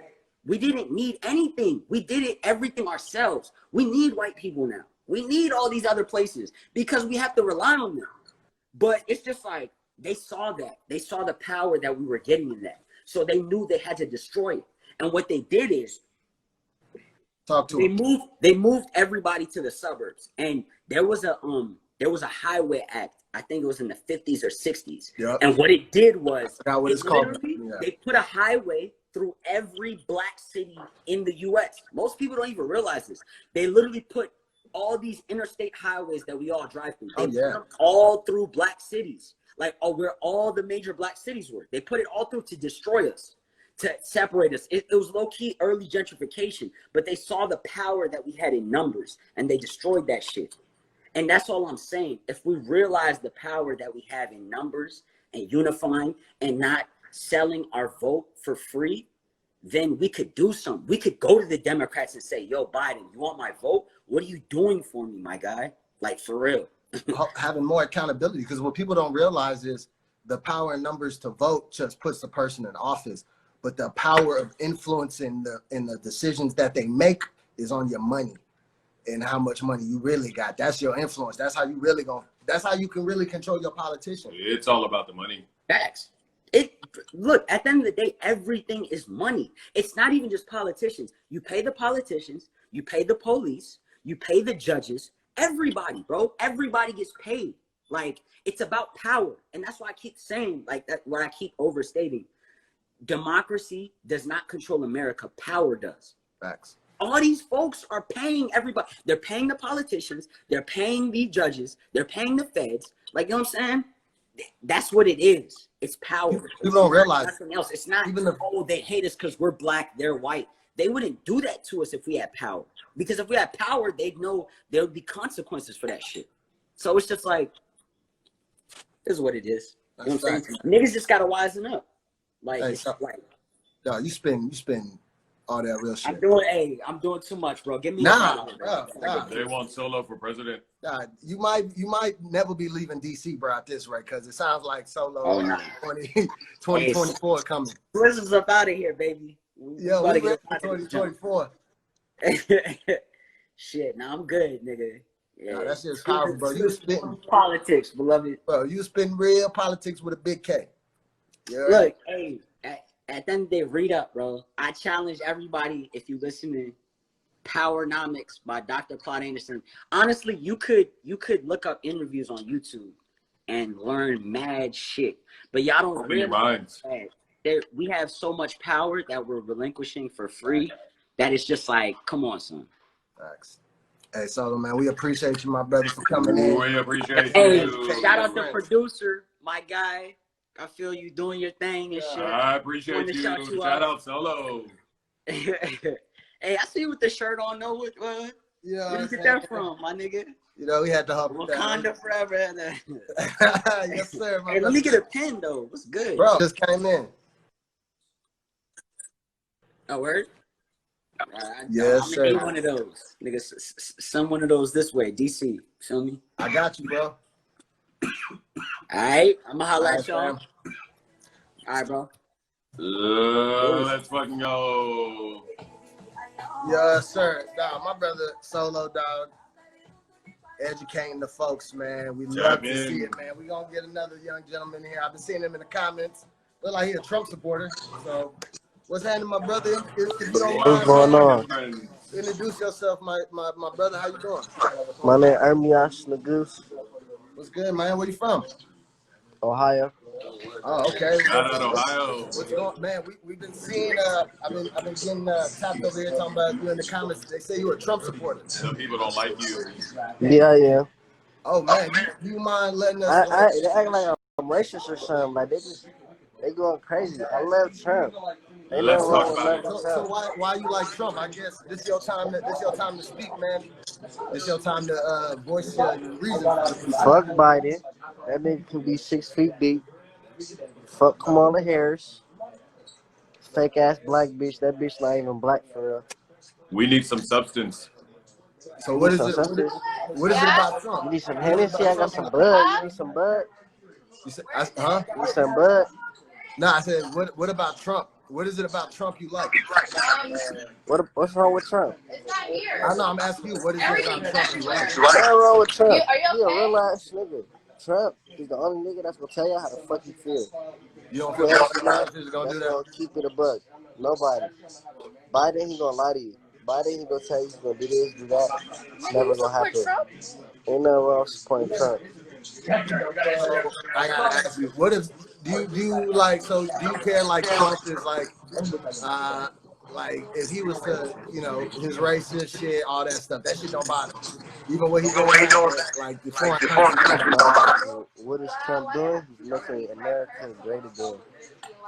Speaker 5: We didn't need anything. We did it everything ourselves. We need white people now. We need all these other places because we have to rely on them. But it's just like they saw that. They saw the power that we were getting in that. So they knew they had to destroy it. And what they did is they moved everybody to the suburbs. And there was a there was a highway act. I think it was in the 50s or 60s.
Speaker 2: Yep.
Speaker 5: And what it did was
Speaker 2: What it's called. Yeah.
Speaker 5: they put a highway through every black city in the US. Most people don't even realize this. They literally put all these interstate highways that we all drive through. They put them all through black cities. Like, where all the major black cities were. They put it all through to destroy us, to separate us. It was low-key early gentrification, but they saw the power that we had in numbers, and they destroyed that shit. And that's all I'm saying. If we realize the power that we have in numbers and unifying and not selling our vote for free, then we could do something. We could go to the Democrats and say, yo, Biden, you want my vote? What are you doing for me, my guy? Like, for real.
Speaker 2: Having more accountability, because what people don't realize is the power in numbers to vote just puts the person in office, but the power of influencing the decisions that they make is on your money and how much money you really got. That's your influence. That's how you really that's how you can really control your politician.
Speaker 3: It's all about the money.
Speaker 5: Facts. Look, at the end of the day, everything is money. It's not even just politicians. You pay the politicians, you pay the police, you pay the judges, everybody, bro. Everybody gets paid. Like, it's about power. And that's why I keep saying, like, that, what I keep overstating. Democracy does not control America. Power does.
Speaker 2: Facts.
Speaker 5: All these folks are paying everybody. They're paying the politicians. They're paying the judges. They're paying the feds. Like, you know what I'm saying? That's what it is. It's power.
Speaker 2: People don't realize
Speaker 5: nothing else. It's not
Speaker 2: even
Speaker 5: oh, they hate us because we're black, they're white. They wouldn't do that to us if we had power. Because if we had power, they'd know there would be consequences for that shit. So it's just like, this is what it is. You know what I'm saying? Niggas just gotta wisen up. Like,
Speaker 2: hey,
Speaker 5: it's like,
Speaker 2: no, you spend all that real shit.
Speaker 5: I'm doing too much, bro. Give me
Speaker 2: nah.
Speaker 3: They want Solo for president.
Speaker 2: You might never be leaving DC, bro, at this rate, because it sounds like Solo 2024 coming.
Speaker 5: This is up out of here, baby.
Speaker 2: Yo, we ready for 2024.
Speaker 5: Shit, nah, I'm good, nigga. Yeah,
Speaker 2: nah, that shit's powerful, bro. You spitting
Speaker 5: politics, beloved.
Speaker 2: Bro, you spitting real politics with a big K. Yeah.
Speaker 5: Look, hey, at the end of the day, read up, bro. I challenge everybody, if you listen to Powernomics by Dr. Claude Anderson. Honestly, you could look up interviews on YouTube and learn mad shit. But y'all don't realize that we have so much power that we're relinquishing for free that it's just like, come on, son.
Speaker 2: Thanks. Hey, Solo, man, we appreciate you, my brother, for coming in.
Speaker 3: We appreciate
Speaker 5: you. Shout out to producer, my guy. I feel you doing your thing and shit.
Speaker 3: I appreciate you. Shout out Solo.
Speaker 5: Hey, I see you with the shirt on. Know what?
Speaker 2: Yeah.
Speaker 5: Where you get that from, my nigga?
Speaker 2: You know, we had to help.
Speaker 5: Wakanda forever.
Speaker 2: Yes, sir.
Speaker 5: Hey, let me get a pen though. What's good,
Speaker 2: bro? Just came in.
Speaker 5: Oh, word?
Speaker 2: Yes, sir.
Speaker 5: I'm gonna need one of those. Nigga, send one of those this way, DC. Feel me?
Speaker 2: I got you, bro.
Speaker 5: Alright, I'm gonna holla at y'all. Alright, bro.
Speaker 3: Let's fucking go.
Speaker 2: Yes, sir. Dog, my brother Solo, dog, educating the folks, man. We love to see it, man. We gonna get another young gentleman here. I've been seeing him in the comments. Look like he's a Trump supporter. So, what's happening, my brother? If you don't mind,
Speaker 6: what's going on?
Speaker 2: Introduce yourself, my brother. How you doing?
Speaker 6: My name is ermtheworrm.
Speaker 2: What's good, man? Where you from?
Speaker 6: Ohio.
Speaker 2: Oh, okay.
Speaker 3: Shout out Ohio.
Speaker 2: What's going, man? We've been seeing. I've been getting tapped over here talking about you in the comments. They say you're a Trump supporter.
Speaker 3: Some people don't like you.
Speaker 6: Yeah, I am.
Speaker 2: Oh man, do you mind letting us?
Speaker 6: They act like I'm racist or something. Like they going crazy. I love Trump.
Speaker 3: Let's talk about it.
Speaker 2: So why you like Trump? I guess this is your time. This is your time to speak, man. This is your time to voice your reasons.
Speaker 6: Fuck Biden. That nigga can be 6 feet deep. Fuck Kamala Harris. Fake ass black bitch. That bitch not even black for real.
Speaker 3: We need some substance.
Speaker 2: So what is it? What is it about Trump?
Speaker 6: You need some Hennessy? I got some bud. You need some bud?
Speaker 2: You said, huh?
Speaker 6: You need some bud?
Speaker 2: Nah, I said, what about Trump? What is it about Trump you like?
Speaker 6: What's wrong with Trump?
Speaker 2: I know, I'm asking you, what is it about Trump you like?
Speaker 6: What's wrong with Trump? He a real ass nigga. Trump is the only nigga that's gonna tell you how the fuck you feel.
Speaker 2: You don't feel like
Speaker 6: that's gonna keep it a buck. Nobody. Biden, he gonna lie to you. Biden, he gonna tell you he's gonna do this, do that. It's never gonna happen. Ain't nothing wrong with supporting Trump.
Speaker 2: So I gotta ask you, what if do you like? So do you care like Trump is like if he was to his racist shit, all that stuff, that shit don't bother me. Even what he doing now, like the foreign countries, that shit don't bother me.
Speaker 6: What is Trump doing? He's making America great again.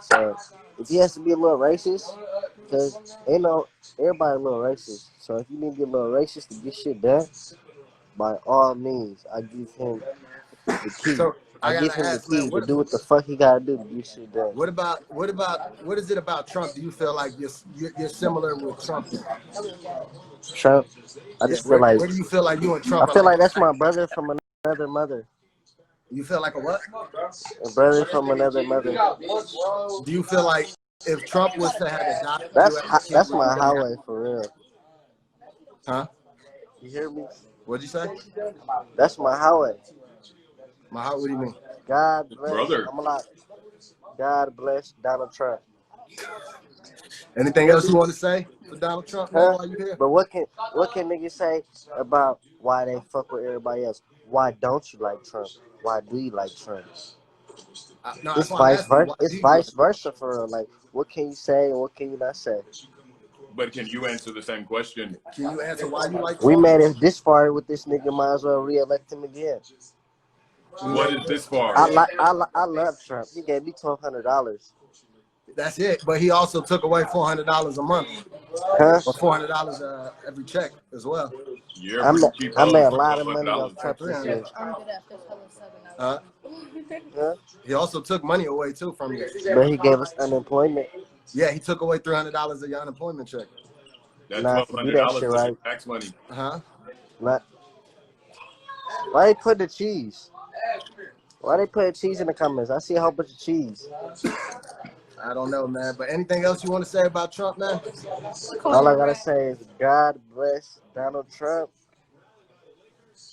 Speaker 6: So if he has to be a little racist, because everybody a little racist. So if you need to get a little racist to get shit done, by all means, I give him the key.
Speaker 2: So I
Speaker 6: I give
Speaker 2: gotta
Speaker 6: him the
Speaker 2: ask, man,
Speaker 6: key to do what the fuck he gotta do to get shit done.
Speaker 2: what is it about Trump? Do you feel like you're similar with Trump? Then?
Speaker 6: Trump, I
Speaker 2: Yeah,
Speaker 6: just feel like
Speaker 2: where do you feel like you and
Speaker 6: I
Speaker 2: Trump are
Speaker 6: feel
Speaker 2: like?
Speaker 6: like that's my brother from another mother.
Speaker 2: You feel like a what?
Speaker 6: A brother from another mother.
Speaker 2: Do you feel like if Trump was to have adopted you as a kid,
Speaker 6: That's
Speaker 2: would you
Speaker 6: my
Speaker 2: be
Speaker 6: highway
Speaker 2: happy?
Speaker 6: for real.
Speaker 2: Huh?
Speaker 6: You hear me?
Speaker 2: What'd you say?
Speaker 6: That's my highway.
Speaker 2: My heart. What do you mean?
Speaker 6: God bless.
Speaker 3: Brother.
Speaker 6: I'm a lot. God bless Donald Trump.
Speaker 2: Anything else you want to say for Donald Trump, man,
Speaker 6: Huh?
Speaker 2: while you here?
Speaker 6: But what can niggas say about why they fuck with everybody else? Why don't you like Trump? Why do you like Trump?
Speaker 2: No,
Speaker 6: It's
Speaker 2: that's why I'm
Speaker 6: vice
Speaker 2: asking you.
Speaker 6: versa.
Speaker 2: Why
Speaker 6: It's
Speaker 2: do you
Speaker 6: vice
Speaker 2: like?
Speaker 6: versa for real. Like, what can you say and what can you not say?
Speaker 3: But can you answer the same question?
Speaker 2: Can you answer why you like
Speaker 6: We
Speaker 2: Trump?
Speaker 6: made it this far with this nigga. Might as well re-elect him again.
Speaker 3: What is this far?
Speaker 6: I love Trump. He gave me $1,200.
Speaker 2: That's it. But he also took away $400 a month,
Speaker 6: Huh?
Speaker 2: or $400 every check as well,
Speaker 3: You're
Speaker 6: I
Speaker 3: pretty
Speaker 6: made,
Speaker 3: cheap
Speaker 6: I made a
Speaker 3: for
Speaker 6: lot of money off
Speaker 3: $1,200.
Speaker 2: or
Speaker 6: Trump this year.
Speaker 2: 300.
Speaker 6: Huh?
Speaker 2: He also took money away too from you.
Speaker 6: But he gave us unemployment.
Speaker 2: Yeah, he took away $300 of your unemployment check.
Speaker 3: That
Speaker 6: Nah, if you do that
Speaker 3: $1,200
Speaker 6: shit
Speaker 3: was your
Speaker 6: right.
Speaker 3: tax money.
Speaker 2: Huh?
Speaker 6: Not. Why they put the cheese? Why they put cheese in the comments? I see a whole bunch of cheese.
Speaker 2: I don't know, man. But anything else you want to say about Trump, man?
Speaker 6: All I gotta say is God bless Donald Trump.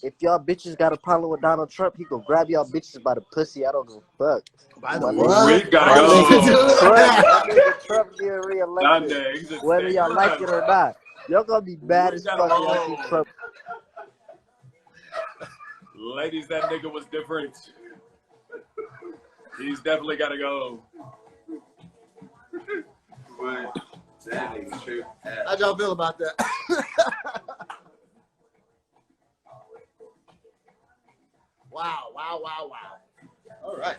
Speaker 6: If y'all bitches got a problem with Donald Trump, he go grab y'all bitches by the pussy. I don't give a fuck.
Speaker 2: By the
Speaker 6: My
Speaker 2: what?
Speaker 3: We gotta
Speaker 2: Why would you
Speaker 3: go.
Speaker 2: do
Speaker 6: Trump,
Speaker 2: that?
Speaker 6: my nigga Trump getting reelected.
Speaker 3: Dande, he's just
Speaker 6: Whether
Speaker 3: staying
Speaker 6: y'all like it or not. Y'all gonna be mad
Speaker 3: We
Speaker 6: as
Speaker 3: gotta
Speaker 6: fuck when y'all see
Speaker 3: go.
Speaker 6: Trump.
Speaker 3: Ladies, that nigga was different. He's definitely gotta go.
Speaker 2: How'd y'all feel about that? Wow. All right.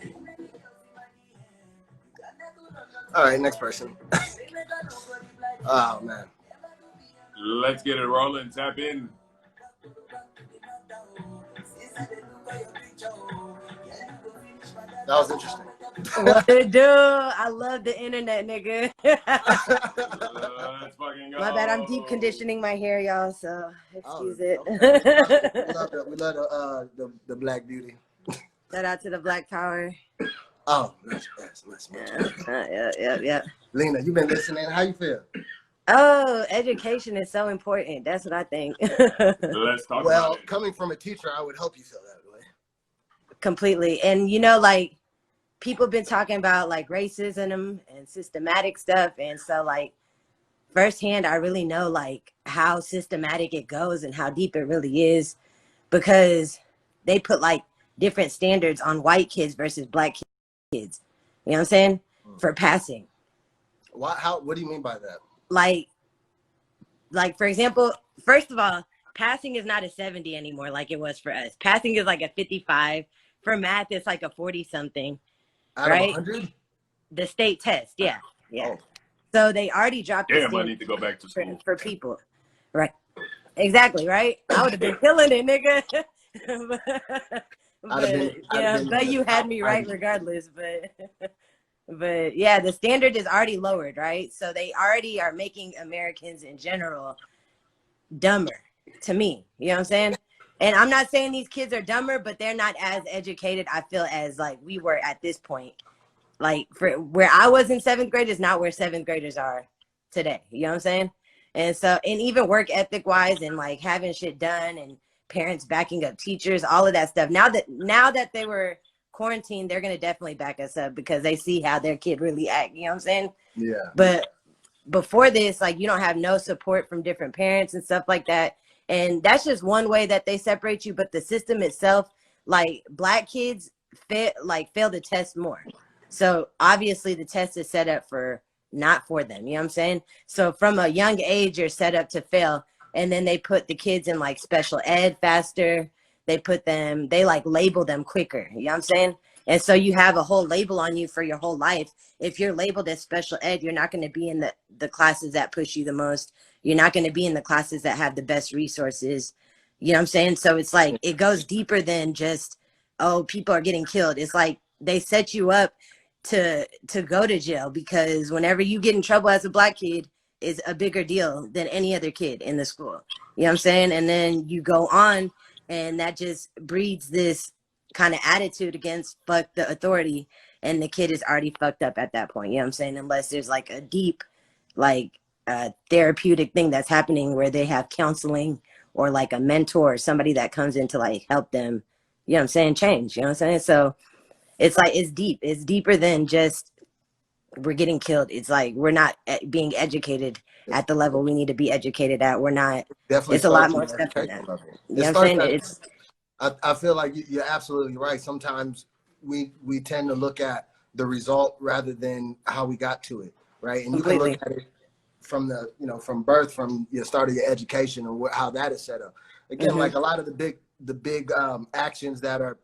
Speaker 2: All right, next person. Oh, man.
Speaker 3: Let's get it rolling. Tap in.
Speaker 2: That was interesting.
Speaker 7: What it do? I love the internet, nigga.
Speaker 3: Let's fucking go.
Speaker 7: My bad. I'm deep conditioning my hair, y'all. So excuse it.
Speaker 2: Okay. We love the Black Beauty.
Speaker 7: Shout out to the Black Power.
Speaker 2: Oh, nice.
Speaker 7: Yeah.
Speaker 2: Lena, you been listening. How you feel?
Speaker 7: Oh, education is so important. That's what I think.
Speaker 3: Let's talk
Speaker 2: Well,
Speaker 3: about it.
Speaker 2: coming from a teacher, I would hope you feel that way.
Speaker 7: Completely. And like people been talking about like racism and systematic stuff. And so like firsthand, I really know like how systematic it goes and how deep it really is, because they put like different standards on white kids versus black kids. You know what I'm saying? For passing.
Speaker 2: What do you mean by that?
Speaker 7: Like for example, first of all, passing is not a 70 anymore like it was for us. Passing is like a 55. For math, it's like a 40 something.
Speaker 2: Out
Speaker 7: right?
Speaker 2: of 100?
Speaker 7: The state test, yeah.
Speaker 2: Oh.
Speaker 7: So they already dropped the
Speaker 3: Damn, I
Speaker 7: standard
Speaker 3: need to go back to school.
Speaker 7: for people, right? Exactly, right? I would have been killing it, nigga. But you had me right regardless. But yeah, the standard is already lowered, right? So they already are making Americans in general dumber, to me. You know what I'm saying? And I'm not saying these kids are dumber, but they're not as educated, I feel, as like we were at this point. Like for where I was in 7th grade is not where 7th graders are today. You know what I'm saying? And so, and even work ethic wise and like having shit done and parents backing up teachers, all of that stuff. Now that they were quarantined, they're gonna definitely back us up because they see how their kid really act. You know what I'm saying?
Speaker 2: Yeah.
Speaker 7: But before this, like you don't have no support from different parents and stuff like that. And that's just one way that they separate you. But the system itself, like black kids fail the test more. So obviously the test is set up for not for them. You know what I'm saying? So from a young age, you're set up to fail. And then they put the kids in like special ed faster. They like label them quicker. You know what I'm saying? And so you have a whole label on you for your whole life. If you're labeled as special ed, you're not going to be in the classes that push you the most. You're not going to be in the classes that have the best resources. You know what I'm saying? So it's like, it goes deeper than just, oh, people are getting killed. It's like they set you up to go to jail, because whenever you get in trouble as a black kid, is a bigger deal than any other kid in the school. You know what I'm saying? And then you go on, and that just breeds this kind of attitude against fuck the authority, and the kid is already fucked up at that point. You know what I'm saying? Unless there's like a deep, like therapeutic thing that's happening where they have counseling or like a mentor or somebody that comes in to like help them, you know what I'm saying, change. You know what I'm saying? So it's like, it's deep. It's deeper than just we're getting killed. It's like we're not being educated at the level we need to be educated at. We're not.
Speaker 2: Definitely
Speaker 7: It's a lot
Speaker 2: starts
Speaker 7: more
Speaker 2: at the
Speaker 7: stuff than
Speaker 2: education
Speaker 7: that.
Speaker 2: level.
Speaker 7: You know
Speaker 2: It
Speaker 7: what I'm saying?
Speaker 2: starts I feel like you're absolutely right. Sometimes we tend to look at the result rather than how we got to it, right? And
Speaker 7: Completely.
Speaker 2: you can look at it from the, from birth, from your start of your education, and how that is set up. Again, like a lot of the big actions that are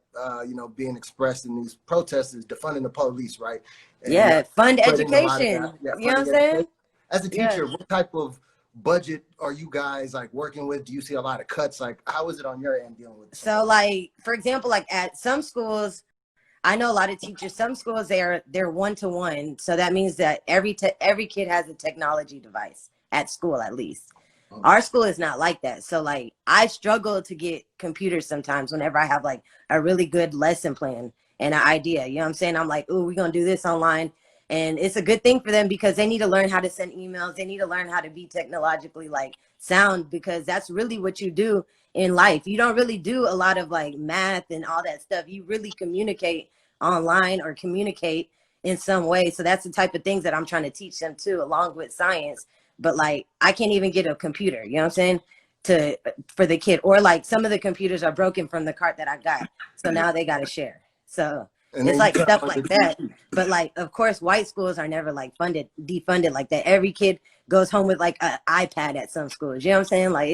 Speaker 2: being expressed in these protests is defunding the police, right? And
Speaker 7: Yeah, fund
Speaker 2: putting a lot of
Speaker 7: education.
Speaker 2: that- yeah,
Speaker 7: You know what I'm
Speaker 2: funding
Speaker 7: saying?
Speaker 2: education. As a
Speaker 7: Yeah.
Speaker 2: teacher, what type of budget are you guys like working with? Do you see a lot of cuts? Like, how is it on your end dealing with?
Speaker 7: So like, for example, like at some schools, I know a lot of teachers, some schools, they're one-to-one. So that means that every kid has a technology device at school, at least. Our school is not like that. So like, I struggle to get computers sometimes whenever I have like a really good lesson plan and an idea. You know what I'm saying? I'm like, ooh, we're going to do this online. And it's a good thing for them because they need to learn how to send emails. They need to learn how to be technologically like sound, because that's really what you do in life. You don't really do a lot of like math and all that stuff. You really communicate online or communicate in some way. So that's the type of things that I'm trying to teach them too, along with science. But like, I can't even get a computer, you know what I'm saying, for the kid. Or like some of the computers are broken from the cart that I got. So now they got to share. So
Speaker 2: And
Speaker 7: it's
Speaker 2: then
Speaker 7: like
Speaker 2: you
Speaker 7: stuff like that. But like, of course, white schools are never like defunded like that. Every kid goes home with like an iPad at some schools. You know what I'm saying? Like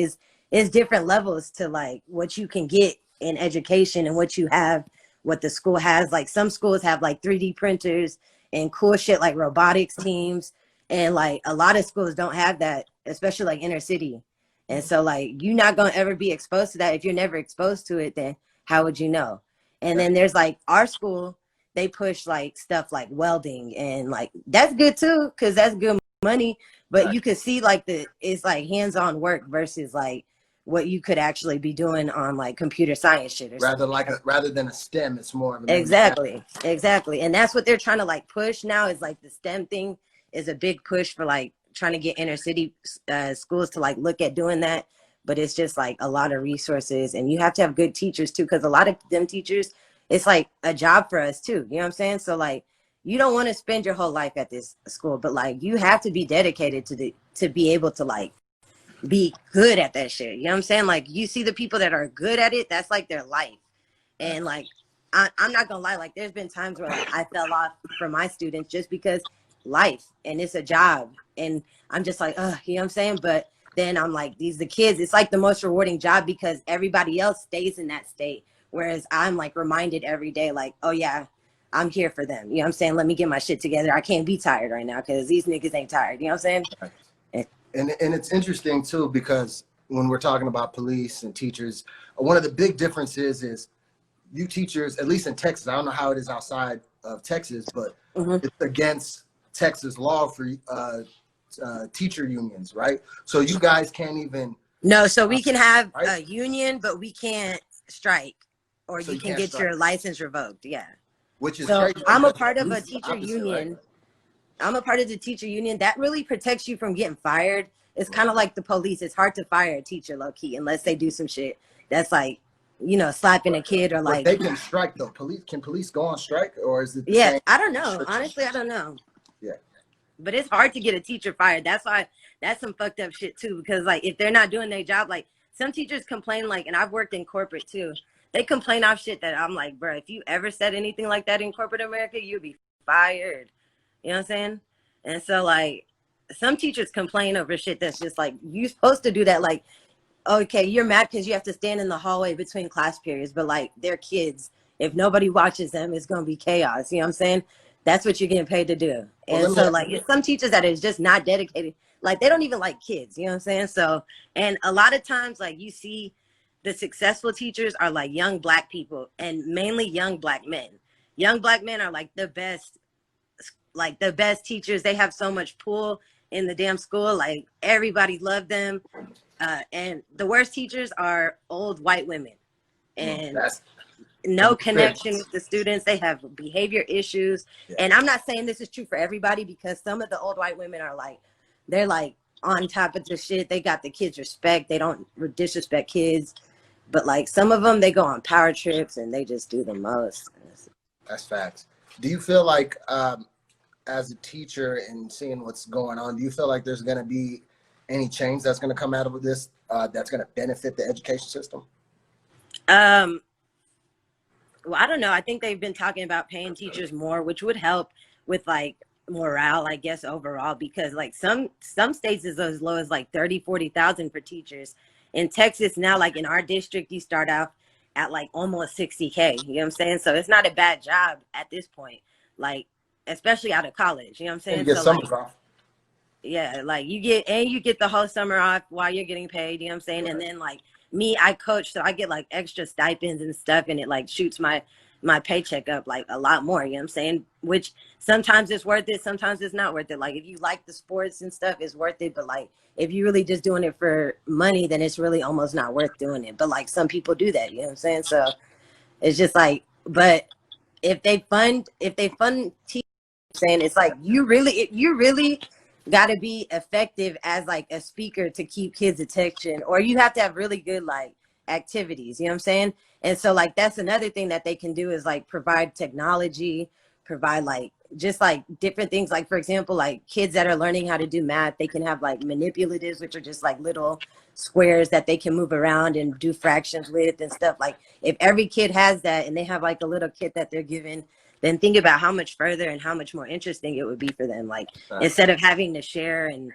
Speaker 7: it's different levels to like what you can get in education and what you have, what the school has. Like some schools have like 3D printers and cool shit like robotics teams. And like a lot of schools don't have that, especially like inner city. And so like, you're not going to ever be exposed to that. If you're never exposed to it, then how would you know? And then there's like our school, they push like stuff like welding, and like that's good too, because that's good money. But you could see like it's like hands-on work versus like what you could actually be doing on like computer science shit or
Speaker 2: rather than a STEM, it's more of an
Speaker 7: exactly. And that's what they're trying to like push now, is like the STEM thing is a big push for like trying to get inner city schools to like look at doing that. But it's just like a lot of resources, and you have to have good teachers too, because a lot of them teachers, it's like a job for us too. You know what I'm saying? So like, you don't want to spend your whole life at this school, but like you have to be dedicated to be able to like be good at that shit. You know what I'm saying? Like you see the people that are good at it, that's like their life. And like, I'm not gonna lie, like there's been times where like I fell off from my students just because life, and it's a job, and I'm just like, you know what I'm saying? But then I'm like, the kids, it's like the most rewarding job because everybody else stays in that state. Whereas I'm like reminded every day, like, oh yeah, I'm here for them. You know what I'm saying? Let me get my shit together. I can't be tired right now because these niggas ain't tired. You know what I'm saying?
Speaker 2: And it's interesting too, because when we're talking about police and teachers, one of the big differences is you teachers, at least in Texas, I don't know how it is outside of Texas, but it's against Texas law for teacher unions, right? So you guys can't even.
Speaker 7: No, so we can have a union, but we can't strike, or
Speaker 2: So
Speaker 7: you can get your license revoked. Yeah.
Speaker 2: Which is
Speaker 7: so
Speaker 2: crazy.
Speaker 7: I'm a part of a
Speaker 2: It's the
Speaker 7: teacher
Speaker 2: opposite,
Speaker 7: union.
Speaker 2: right?
Speaker 7: I'm a part of the teacher union that really protects you from getting fired. It's kind of like the police. It's hard to fire a teacher low key unless they do some shit that's like, slapping a kid or like.
Speaker 2: But they can strike though. Can police go on strike, or is it?
Speaker 7: Yeah, I don't know. Honestly, I don't know.
Speaker 2: Yeah.
Speaker 7: But it's hard to get a teacher fired. That's why that's some fucked up shit too. Because like if they're not doing their job, like some teachers complain, like, and I've worked in corporate too. They complain off shit that I'm like, bro, if you ever said anything like that in corporate America, you'd be fired. You know what I'm saying? And so, like, some teachers complain over shit that's just like, you supposed to do that. Like, okay, you're mad because you have to stand in the hallway between class periods, but like, they're kids. If nobody watches them, it's going to be chaos. You know what I'm saying? That's what you're getting paid to do. And so, like, it's some teachers that is just not dedicated. Like, they don't even like kids. You know what I'm saying? So, and a lot of times, like, you see the successful teachers are like young Black people, and mainly young Black men. Young Black men are like the best teachers. They have so much pull in the damn school. Like, everybody loved them. And the worst teachers are old white women, and no connection with the students. They have behavior issues. Yeah. And I'm not saying this is true for everybody, because some of the old white women are like, they're like on top of the shit. They got the kids respect. They don't disrespect kids. But like, some of them, they go on power trips and they just do the most.
Speaker 2: That's facts. Do you feel like, as a teacher and seeing what's going on, do you feel like there's going to be any change that's going to come out of this that's going to benefit the education system?
Speaker 7: Well, I don't know. I think they've been talking about paying teachers more, which would help with like morale, I guess, overall, because like some states is as low as like 30,000-40,000 for teachers. In Texas now, like in our district, you start out at like almost 60K. You know what I'm saying? So it's not a bad job at this point, like, especially out of college. You know what I'm saying?
Speaker 2: You get
Speaker 7: so
Speaker 2: summers
Speaker 7: like,
Speaker 2: off.
Speaker 7: Yeah, like you get the whole summer off while you're getting paid. You know what I'm saying? Right. And then like me, I coach, so I get like extra stipends and stuff, and it like shoots my paycheck up like a lot more. You know what I'm saying? Which sometimes it's worth it, sometimes it's not worth it. Like if you like the sports and stuff, it's worth it. But like if you're really just doing it for money, then it's really almost not worth doing it. But like some people do that. You know what I'm saying? So it's just like, but if they fund teachers, saying it's like you really got to be effective as like a speaker to keep kids' attention, or you have to have really good like activities. You know what I'm saying? And so like that's another thing that they can do is like provide technology, provide like just like different things. Like for example, like kids that are learning how to do math, they can have like manipulatives, which are just like little squares that they can move around and do fractions with and stuff. Like if every kid has that and they have like a little kit that they're given, then think about how much further and how much more interesting it would be for them. Like instead of having to share and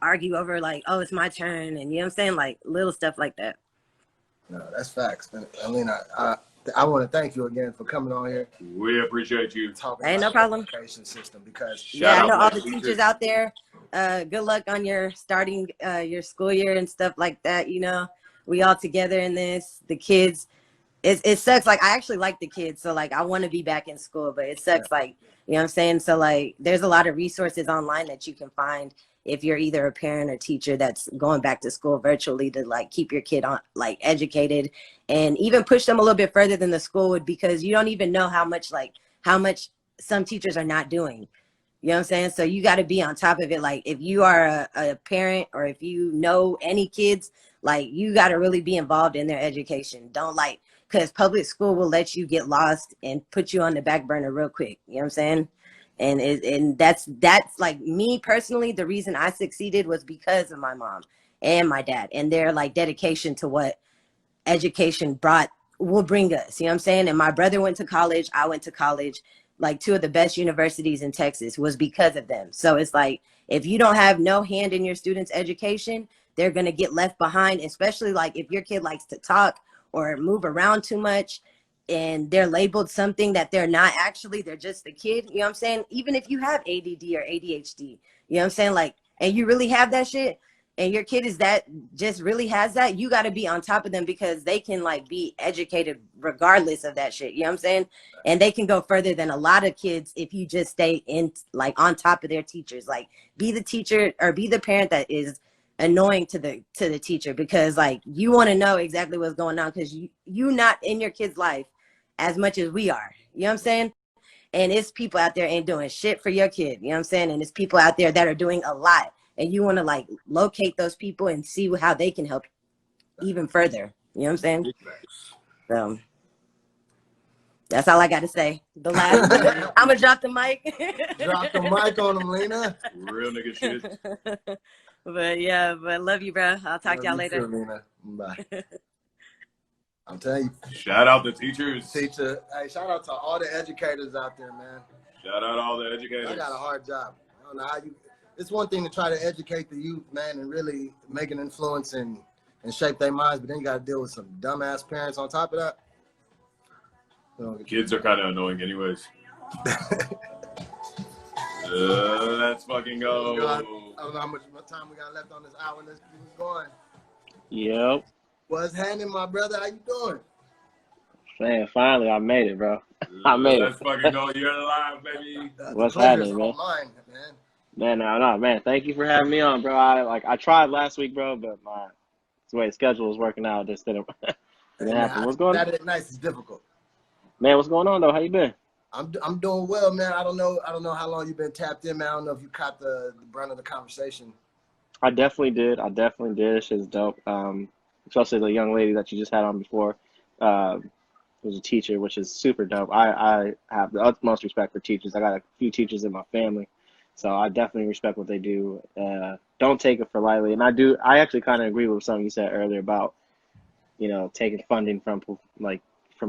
Speaker 7: argue over like, oh, it's my turn. And you know what I'm saying? Like little stuff like that.
Speaker 2: No, that's facts. Alina, I want to thank you again for coming on here.
Speaker 3: We appreciate you.
Speaker 2: Talking
Speaker 7: Ain't
Speaker 2: about
Speaker 7: no problem.
Speaker 2: the education system, because
Speaker 7: I know all the teachers out there. Good luck on your starting your school year and stuff like that. You know, we all together in this. The kids, it sucks. Like I actually like the kids, so like I want to be back in school, but it sucks. Like, you know what I'm saying? So like there's a lot of resources online that you can find if you're either a parent or teacher that's going back to school virtually, to like keep your kid on like educated and even push them a little bit further than the school would, because you don't even know how much some teachers are not doing. You know what I'm saying? So you got to be on top of it. Like if you are a parent, or if you know any kids, like you got to really be involved in their education. Don't like, because public school will let you get lost and put you on the back burner real quick. You know what I'm saying? And that's like me personally, the reason I succeeded was because of my mom and my dad and their like dedication to what education will bring us. You know what I'm saying? And my brother went to college, I went to college. Like two of the best universities in Texas was because of them. So it's like, if you don't have no hand in your students' education, they're going to get left behind, especially like if your kid likes to talk or move around too much and they're labeled something that they're not actually, they're just a kid. You know what I'm saying? Even if you have ADD or ADHD, you know what I'm saying? Like, and you really have that shit, and your kid is that, just really has that, you got to be on top of them, because they can like be educated regardless of that shit. You know what I'm saying? And they can go further than a lot of kids if you just stay in like on top of their teachers. Like be the teacher or be the parent that is annoying to the teacher, because like you want to know exactly what's going on, because you not in your kid's life as much as we are. You know what I'm saying? And it's people out there ain't doing shit for your kid. You know what I'm saying? And it's people out there that are doing a lot. And you want to like locate those people and see how they can help even further. You know what I'm saying? So that's all I got to say. The last I'm going to drop the mic.
Speaker 2: Drop the mic on them, Lena.
Speaker 3: Real nigga shit.
Speaker 7: But yeah, but love you, bro. I'll talk to y'all
Speaker 2: Love you
Speaker 7: later.
Speaker 2: too, Lena. Bye. I'm telling you,
Speaker 3: Shout out the teachers.
Speaker 2: teacher. Hey, shout out to all the educators out there, man.
Speaker 3: Shout out all the educators.
Speaker 2: I got a hard job. I don't know how you. It's one thing to try to educate the youth, man, and really make an influence and shape their minds, but then you got to deal with some dumbass parents on top of that.
Speaker 3: Kids are kind of annoying, anyways. Let's fucking go.
Speaker 2: I don't know how much time we got left on this hour. Let's keep it going.
Speaker 8: Yep.
Speaker 2: What's happening, my brother? How you doing?
Speaker 8: Man, finally I made it, bro. I made
Speaker 3: Let's
Speaker 8: it.
Speaker 3: fucking go. You're alive, baby.
Speaker 8: What's
Speaker 2: the pleasure's
Speaker 8: happening,
Speaker 2: all
Speaker 8: man?
Speaker 2: mine, man.
Speaker 8: No, man. Thank you for having me on, bro. I tried last week, bro, but the way the schedule was working out, just didn't happen. What's going on?
Speaker 2: Saturday nights is difficult.
Speaker 8: Man, what's going on though? How you been?
Speaker 2: I'm doing well, man. I don't know how long you've been tapped in, man. I don't know if you caught the brunt of the conversation.
Speaker 8: I definitely did. This shit's dope. Especially the young lady that you just had on before. Was a teacher, which is super dope. I have the utmost respect for teachers. I got a few teachers in my family, so I definitely respect what they do. Don't take it for lightly. And I actually kind of agree with something you said earlier about, taking funding from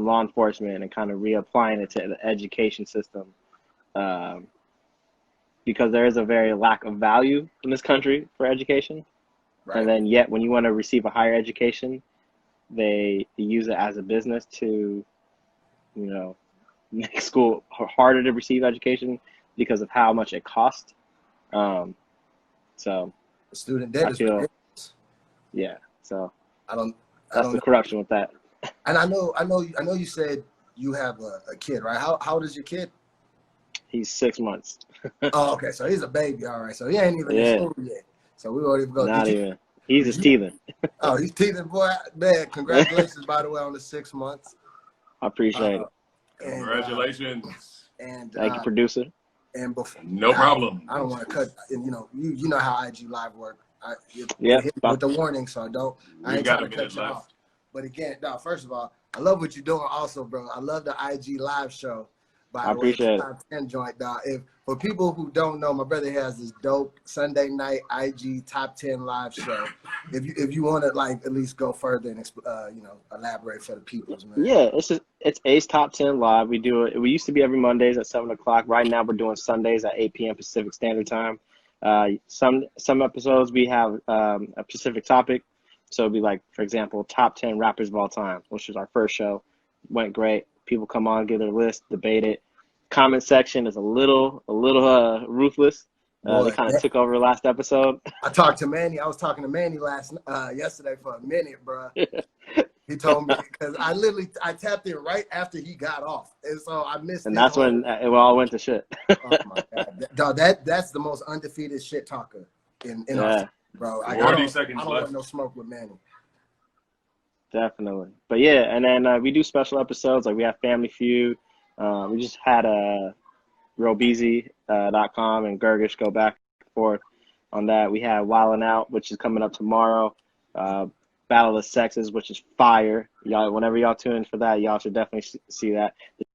Speaker 8: law enforcement and kind of reapplying it to the education system, because there is a very lack of value in this country for education.
Speaker 2: Right.
Speaker 8: And then yet when you want to receive a higher education, they use it as a business to, make school harder to receive education because of how much it costs. So
Speaker 2: The student debt is ridiculous.
Speaker 8: Yeah. So
Speaker 2: I
Speaker 8: that's
Speaker 2: don't
Speaker 8: the
Speaker 2: know.
Speaker 8: corruption with that.
Speaker 2: And I know you said you have a kid, right? How old is your kid?
Speaker 8: He's 6 months.
Speaker 2: Oh, okay. So he's a baby, all right. So he ain't even in school yet. So we won't even go.
Speaker 8: Not even. He's just teething.
Speaker 2: Oh, he's teething, boy. Man, congratulations, by the way, on the 6 months.
Speaker 8: I appreciate it.
Speaker 2: And,
Speaker 3: Congratulations.
Speaker 2: and
Speaker 8: Thank you, producer.
Speaker 2: And before,
Speaker 3: No problem.
Speaker 2: I don't want to cut. And you know how IG Live work.
Speaker 8: Yeah.
Speaker 2: With the warning, so I ain't
Speaker 3: got
Speaker 2: trying to
Speaker 3: a
Speaker 2: cut
Speaker 3: minute
Speaker 2: you
Speaker 3: left.
Speaker 2: off. But again, no. First of all, I love what you're doing, also, bro. I love the IG Live show. By
Speaker 8: I
Speaker 2: the way,
Speaker 8: appreciate it.
Speaker 2: Top 10 joint, dog. For people who don't know, my brother has this dope Sunday night IG Top 10 live show. If you want to at least go further and elaborate for the peoples, man.
Speaker 8: Yeah, it's Ace Top 10 Live. We do it. We used to be every Mondays at 7 o'clock. Right now we're doing Sundays at 8 p.m. Pacific Standard Time. Some episodes we have a specific topic. So it'd be like, for example, top 10 rappers of all time, which was our first show. Went great. People come on, give their list, debate it. Comment section is a little ruthless. They kind of took over last episode.
Speaker 2: I talked to Manny. I was talking to Manny yesterday for a minute, bro. He told me because I tapped in right after he got off, and so I missed.
Speaker 8: And that's when it all went to shit.
Speaker 2: Oh my god, dog, that's the most undefeated shit talker in our city, bro.
Speaker 3: 40 seconds
Speaker 2: I don't
Speaker 3: left.
Speaker 2: want no smoke with Manny.
Speaker 8: Definitely. But yeah, and then we do special episodes. Like we have Family Feud. We just had Robeezy.com and Gergish go back and forth on that. We have Wildin' Out, which is coming up tomorrow. Battle of the Sexes, which is fire. Y'all, whenever y'all tune in for that, y'all should definitely see that. The